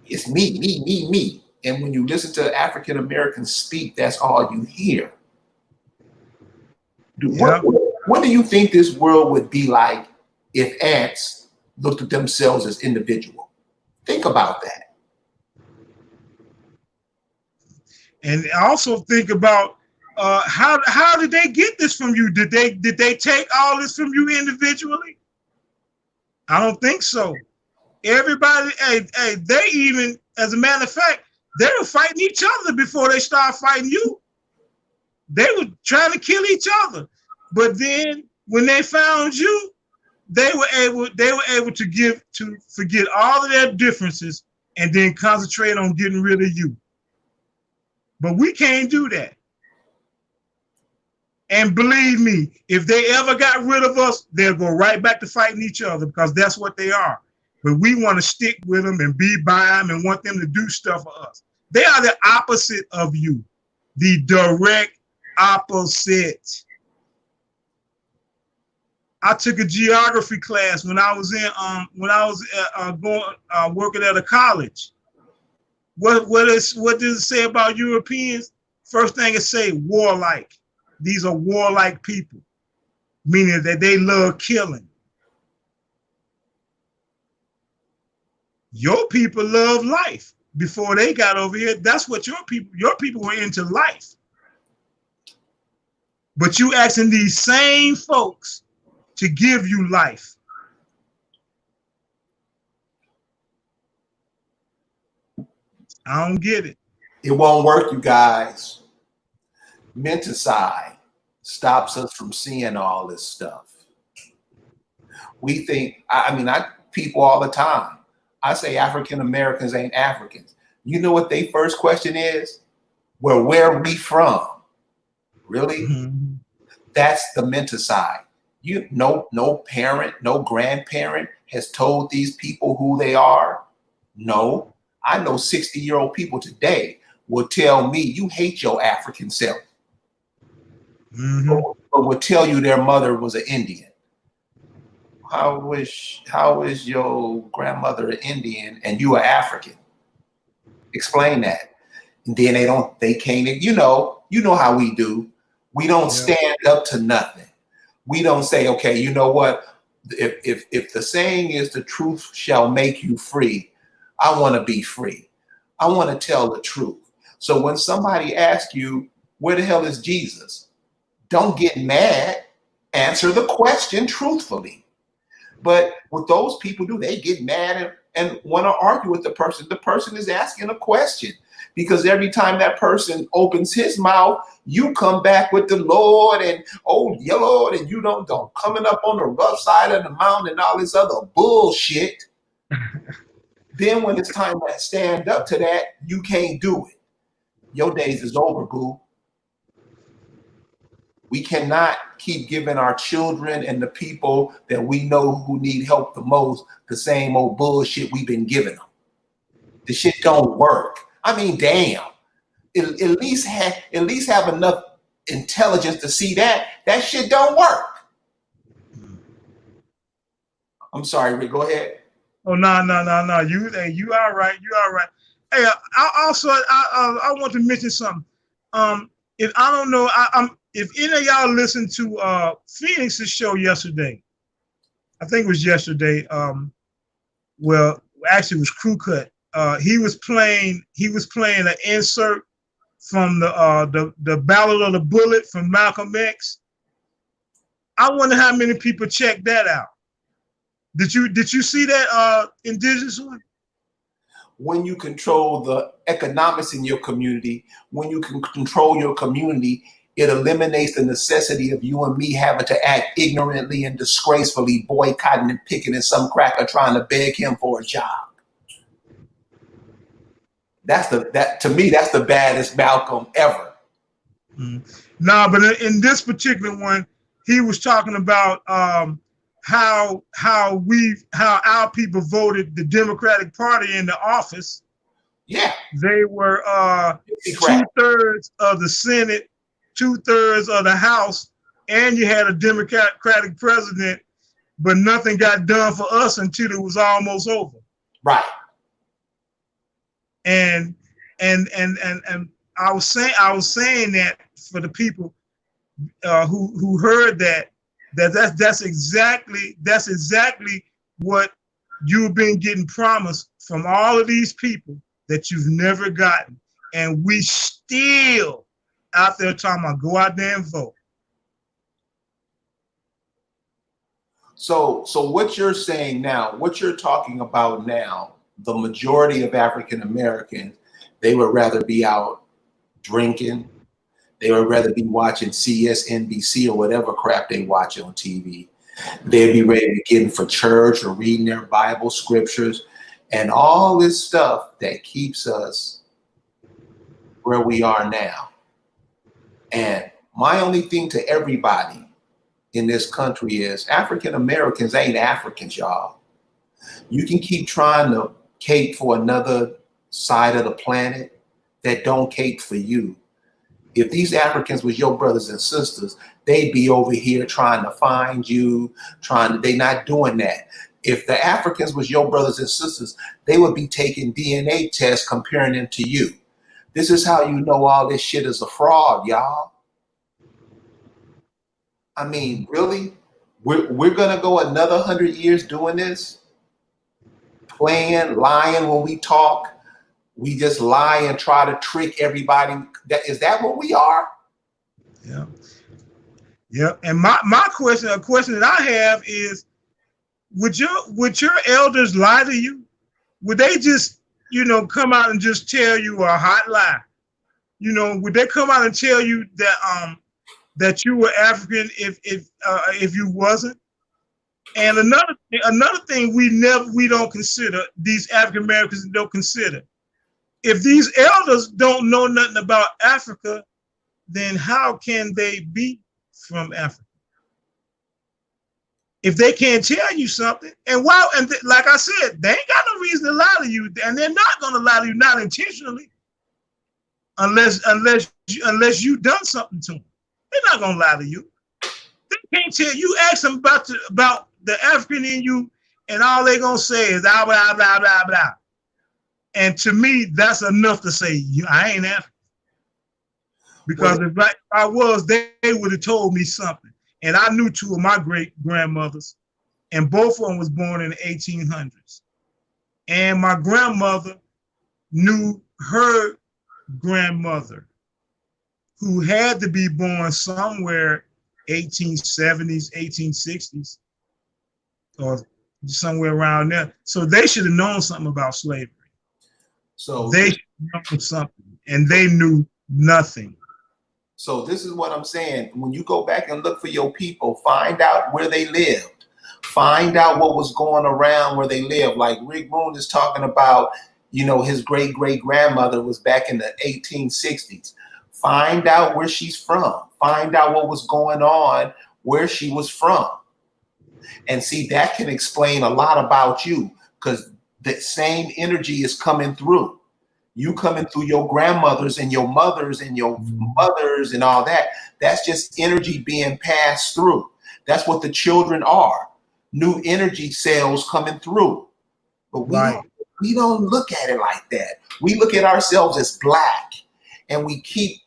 it's me, me, me, me. And when you listen to African Americans speak, that's all you hear. What do you think this world would be like if ants looked at themselves as individual? Think about that. And also think about how did they get this from you? Did they take all this from you individually? I don't think so. Everybody, they even, as a matter of fact, they were fighting each other before they started fighting you. They were trying to kill each other. But then when they found you, they were able to forget all of their differences and then concentrate on getting rid of you. But we can't do that. And believe me, if they ever got rid of us, they'll go right back to fighting each other because that's what they are. But we want to stick with them and be by them and want them to do stuff for us. They are the opposite of you, the direct opposite. I took a geography class when I was working at a college. What does it say about Europeans? First thing it say, warlike. These are warlike people, meaning that they love killing. Your people love life. before they got over here. That's what your people were into life. But you asking these same folks to give you life. I don't get it. It won't work, you guys. Mentacide stops us from seeing all this stuff. We think, I people all the time. I say African Americans ain't Africans. You know what their first question is? Well, where are we from? Really? Mm-hmm. That's the Mentacide. No parent, no grandparent has told these people who they are. No. I know 60-year-old people today will tell me you hate your African self. Mm-hmm. But will tell you their mother was an Indian. How is your grandmother an Indian and you are African? Explain that. And then they can't, you know how we do. We don't stand up to nothing. We don't say, okay, you know what? If the saying is the truth shall make you free, I want to be free. I want to tell the truth. So when somebody asks you, where the hell is Jesus? Don't get mad. Answer the question truthfully. But what those people do, they get mad and want to argue with the person. The person is asking a question, because every time that person opens his mouth, you come back with the Lord and, oh, yeah, Lord, and you don't coming up on the rough side of the mountain and all this other bullshit. Then when it's time to stand up to that, you can't do it. Your days is over, boo. We cannot keep giving our children and the people that we know who need help the most the same old bullshit we've been giving them. The shit don't work. I mean, damn. At least have enough intelligence to see that shit don't work. I'm sorry, Rick. Go ahead. Oh, no. You are right. You are right. Hey, I want to mention something. If I don't know, if any of y'all listened to Phoenix's show yesterday, I think it was yesterday. Well, actually, it was Crew Cut. He was playing an insert from the Ballad of the Bullet from Malcolm X. I wonder how many people checked that out. Did you see that indigenous one? When you control the economics in your community, when you can control your community, it eliminates the necessity of you and me having to act ignorantly and disgracefully, boycotting and picking at some cracker trying to beg him for a job. To me, that's the baddest Malcolm ever. No, but in this particular one, he was talking about how our people voted the Democratic Party into office. Yeah, they were 2/3 of the Senate, 2/3 of the House, and you had a Democratic president, but nothing got done for us until it was almost over. Right. And I was saying that for the people who heard that's exactly what you've been getting promised from all of these people that you've never gotten, and we still out there talking about go out there and vote. So what you're saying now, what you're talking about now, the majority of African Americans, they would rather be out drinking. They would rather be watching CSNBC or whatever crap they watch on TV. They'd be ready to get in for church or reading their Bible scriptures and all this stuff that keeps us where we are now. And my only thing to everybody in this country is African Americans ain't Africans, y'all. You can keep trying to cape for another side of the planet that don't cape for you. If these Africans was your brothers and sisters, they'd be over here trying to find you, they're not doing that. If the Africans was your brothers and sisters, they would be taking DNA tests comparing them to you. This is how you know all this shit is a fraud, y'all. I mean, really? We're gonna go another 100 years doing this? Playing, lying when we talk, We just lie and try to trick everybody. Is that what we are? Yeah. Yeah. And my question, a question that I have is, would your elders lie to you? Would they just, come out and just tell you a hot lie? Would they come out and tell you that you were African if you wasn't? And another thing we don't consider, these African Americans don't consider. If these elders don't know nothing about Africa, then how can they be from Africa? If they can't tell you something, like I said, they ain't got no reason to lie to you, and they're not going to lie to you, not intentionally, unless you done something to them. They're not going to lie to you. They can't tell you. Ask them about the African in you, and all they're going to say is blah, blah, blah, blah, blah. And to me, that's enough to say, I ain't African. Because if I was, they would have told me something. And I knew two of my great-grandmothers, and both of them was born in the 1800s. And my grandmother knew her grandmother, who had to be born somewhere 1870s, 1860s, or somewhere around there. So they should have known something about slavery. So they should have known something, and they knew nothing. So this is what I'm saying. When you go back and look for your people, find out where they lived. Find out what was going around where they lived. Like Rick Moon is talking about, his great-great-grandmother was back in the 1860s. Find out where she's from. Find out what was going on where she was from. And see, that can explain a lot about you, because the same energy is coming through. You coming through your grandmothers and your mothers and your mothers and all that. That's just energy being passed through. That's what the children are. New energy cells coming through. But we don't look at it like that. We look at ourselves as black, and we keep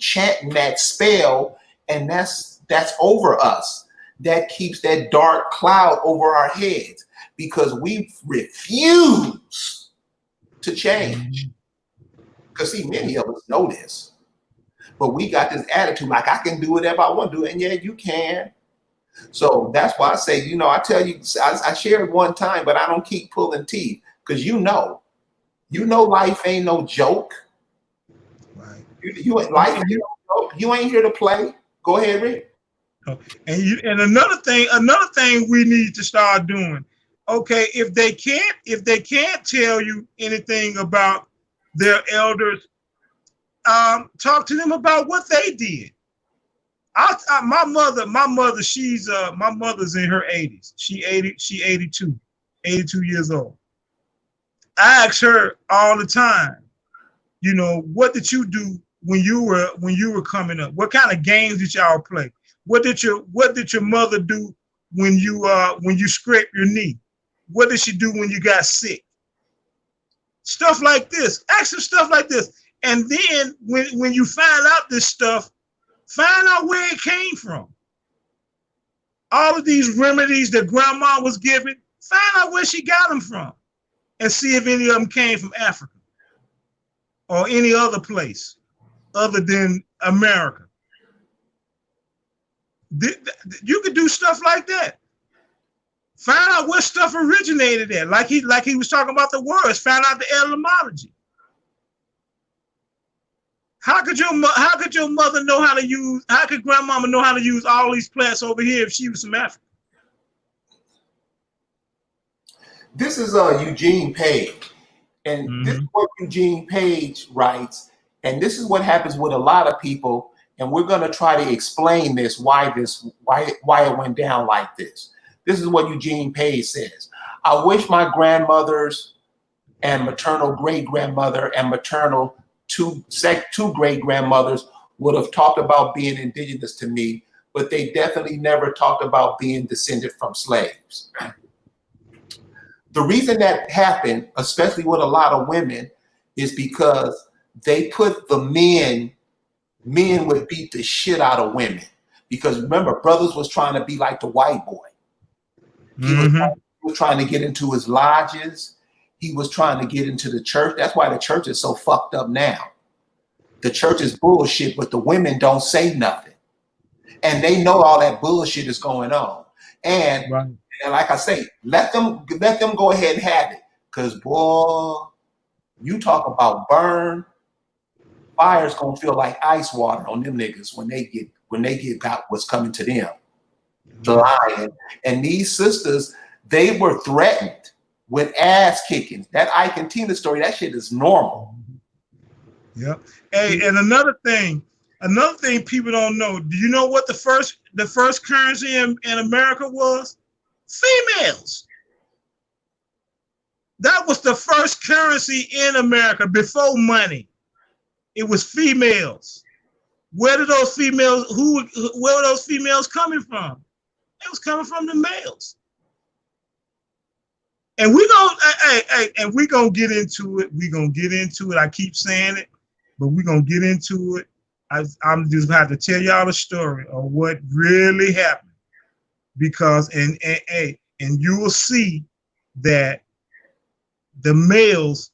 chanting that spell, and that's over us. That keeps that dark cloud over our heads, because we refuse to change. Because see, many of us know this, but we got this attitude like, I can do whatever I want to do, and yeah, you can. So that's why I say, I tell you, I shared one time, but I don't keep pulling teeth, because life ain't no joke. Right. Life ain't no joke. You ain't here to play. Go ahead, Rick. And another thing we need to start doing. Okay, if they can't tell you anything about their elders, talk to them about what they did. My mother, she's my mother's in her 80s. She 82 years old. I ask her all the time, what did you do when you were coming up? What kind of games did y'all play? What did your mother do when you scraped your knee? What did she do when you got sick? Stuff like this. Ask her stuff like this. And then when you find out this stuff, find out where it came from. All of these remedies that grandma was giving, find out where she got them from, and see if any of them came from Africa or any other place other than America. You could do stuff like that. Find out where stuff originated at, like he was talking about the words. Find out the etymology. How could your mother know how to use? How could grandmama know how to use all these plants over here if she was from Africa? This is Eugene Page, and this is what Eugene Page writes, and this is what happens with a lot of people. And we're going to try to explain this, why it went down like this. This is what Eugene Page says. I wish my grandmothers and maternal great-grandmother and maternal two great-grandmothers would have talked about being indigenous to me, but they definitely never talked about being descended from slaves. The reason that happened, especially with a lot of women, is because they put the men would beat the shit out of women. Because remember, brothers was trying to be like the white boy. He was trying to get into his lodges. he was trying to get into the church. That's why the church is so fucked up now. The church is bullshit, but the women don't say nothing. And they know all that bullshit is going on. And, Right. and like I say, let them go ahead and have it. Because, boy, you talk about burn, fire's gonna feel like ice water on them niggas when they get got what's coming to them. The lion. And these sisters, they were threatened with ass kicking. That Ike and Tina story, that shit is normal. Yep. Hey, and another thing people don't know. Do you know what the first currency in America was? Females. That was the first currency in America before money. It was females. Where were those females coming from? It was coming from the males. And we're gonna get into it. We're gonna get into it. I keep saying it, but we're gonna get into it. I'm just gonna have to tell y'all the story of what really happened. Because and you will see that the males,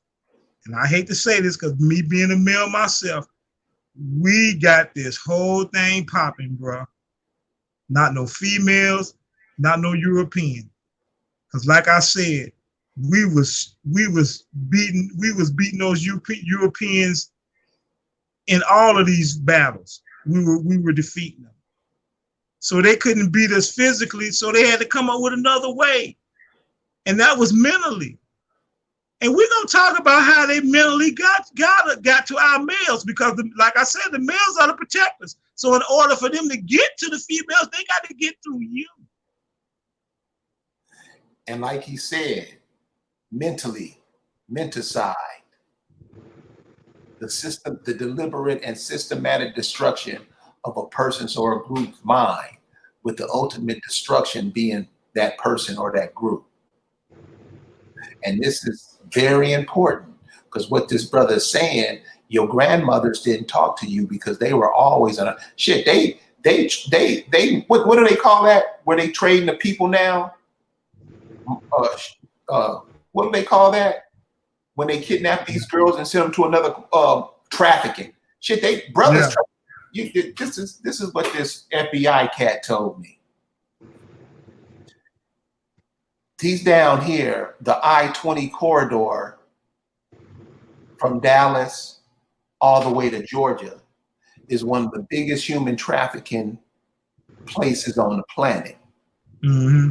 and I hate to say this because me being a male myself, we got this whole thing popping, bro. Not no females, not no European. Because like I said, we was beating those Europeans in all of these battles. We were defeating them. So they couldn't beat us physically, so they had to come up with another way. And that was mentally. And we're gonna talk about how they mentally got to our males, because like I said, the males are the protectors. So in order for them to get to the females, they got to get through you. And like he said, mentally, Mentacide, the deliberate and systematic destruction of a person's or a group's mind, with the ultimate destruction being that person or that group. And this is very important, because what this brother is saying, your grandmothers didn't talk to you because they were always on a shit. They what do they call that? Where they trading the people now? What do they call that? When they kidnap these girls and send them to another trafficking. Shit, they brothers. Yeah. This is what this FBI cat told me. He's down here, the I-20 corridor from Dallas all the way to Georgia is one of the biggest human trafficking places on the planet. Mm-hmm.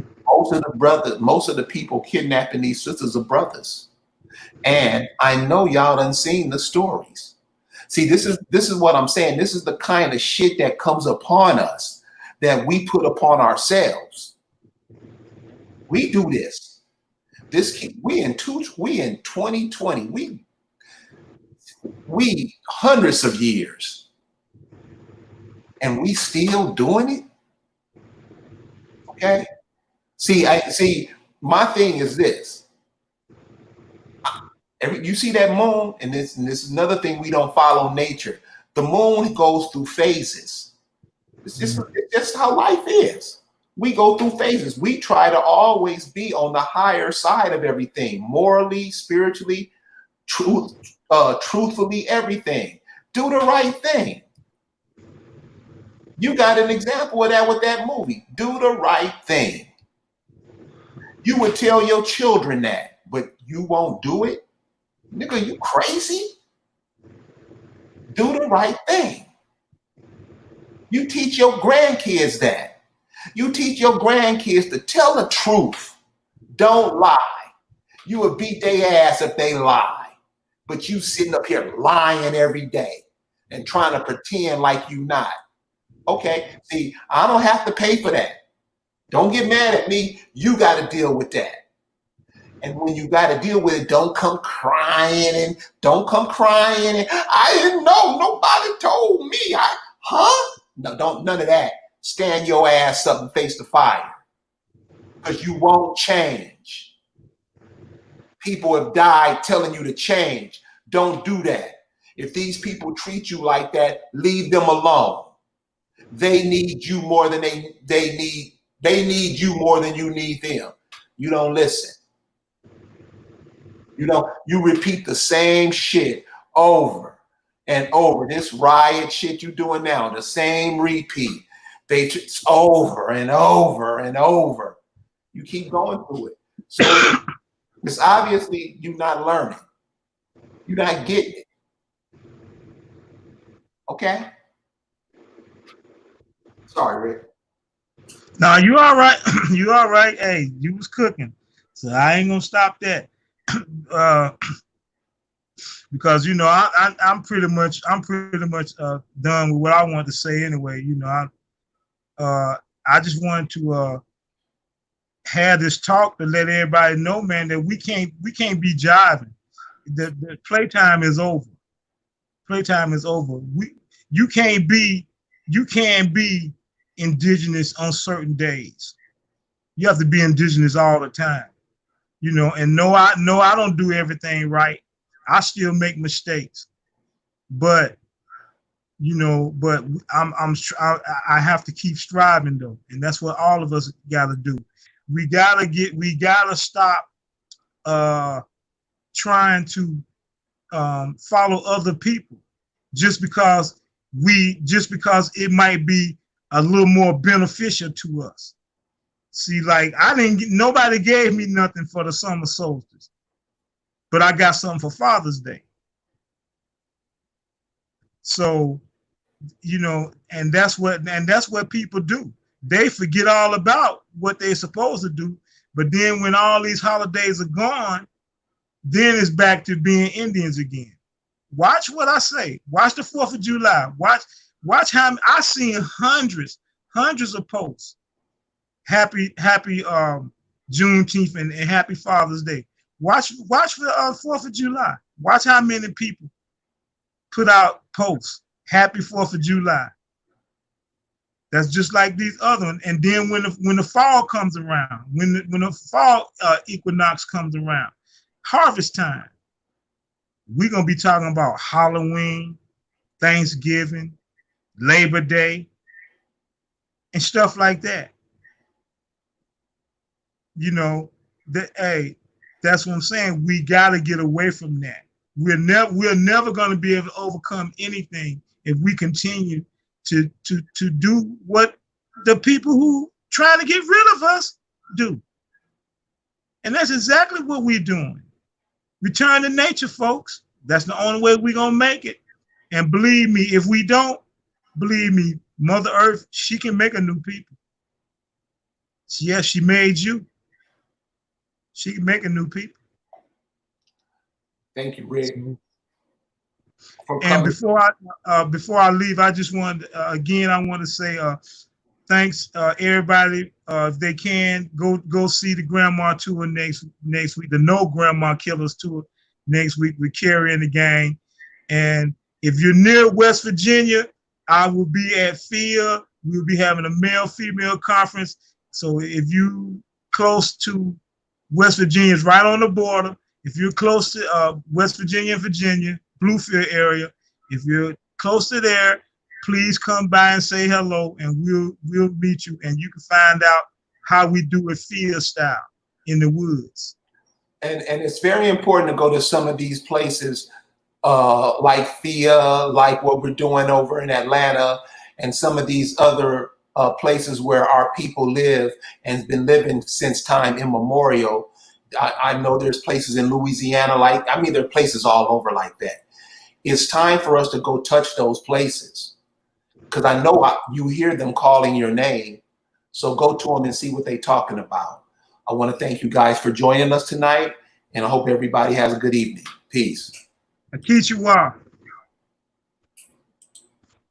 Most of the people kidnapping these sisters are brothers. And I know y'all done seen the stories. See, this is what I'm saying. This is the kind of shit that comes upon us that we put upon ourselves. We do this. We in 2020. We hundreds of years, and we still doing it. Okay. See. My thing is this. You see that moon, and this is another thing we don't follow nature. The moon goes through phases. It's just how life is. We go through phases. We try to always be on the higher side of everything, morally, spiritually, truthfully, everything. Do the right thing. You got an example of that with that movie. Do the right thing. You would tell your children that, but you won't do it? Nigga, you crazy? Do the right thing. You teach your grandkids that. You teach your grandkids to tell the truth. Don't lie. You would beat their ass if they lie. But you sitting up here lying every day and trying to pretend like you not. Okay, see, I don't have to pay for that. Don't get mad at me. You got to deal with that. And when you got to deal with it, don't come crying and I didn't know. Nobody told me. No, don't, none of that. Stand your ass up and face the fire, because you won't change. People have died telling you to change. Don't do that. If these people treat you like that, leave them alone. They need you more than they need you more than you need them. You don't listen. You know, you repeat the same shit over and over. This riot shit you doing now, the same repeat. It's over and over and over. You keep going through it. So it's obviously you're not learning. You're not getting it. Okay? Sorry, Rick. No, you all right. You all right. Hey, you was cooking. So I ain't gonna stop that. Because you know I'm pretty much done with what I want to say anyway. You know, I just wanted to have this talk to let everybody know, man, that we can't be jiving. The playtime is over. Playtime is over. You can be indigenous on certain days. You have to be indigenous all the time. You know, and no, I don't do everything right. I still make mistakes, but you know, but I have to keep striving though, and that's what all of us got to do. We gotta stop trying to follow other people just because it might be a little more beneficial to us. See, like nobody gave me nothing for the summer solstice, but I got something for Father's Day. So, you know, and that's what people do. They forget all about what they're supposed to do, but then when all these holidays are gone, then it's back to being Indians again. Watch what I say. Watch the 4th of July. Watch how I seen hundreds of posts. Happy Juneteenth and happy Father's Day. Watch for the 4th of July. Watch how many people put out posts. Happy 4th of July. That's just like these other ones. And then when the fall comes around, when the fall equinox comes around, harvest time, we're gonna be talking about Halloween, Thanksgiving, Labor Day, and stuff like that. You know, that's what I'm saying. We got to get away from that. We're never going to be able to overcome anything if we continue to do what the people who trying to get rid of us do. And that's exactly what we're doing. Return to nature, folks. That's the only way we're going to make it. And believe me, if we don't, believe me, Mother Earth, she can make a new people. Yes, she made you. She can make a new people. Thank you, Rick. And before I leave, I just want again, I want to say thanks everybody. If they can go see the Grandma tour next week, the No Grandma Killers tour next week with Carrie and the gang. And if you're near West Virginia, I will be at FIA. We'll be having a male-female conference. So if you close to West Virginia, is right on the border. If you're close to West Virginia and Virginia, Bluefield area, if you're close to there, please come by and say hello, and we'll meet you, and you can find out how we do it field style in the woods. And it's very important to go to some of these places like FIA, like what we're doing over in Atlanta, and some of these other places where our people live and been living since time immemorial. I know there's places in Louisiana, there are places all over like that. It's time for us to go touch those places, because I know you hear them calling your name. So go to them and see what they're talking about. I want to thank you guys for joining us tonight, and I hope everybody has a good evening. Peace. Akichiwa.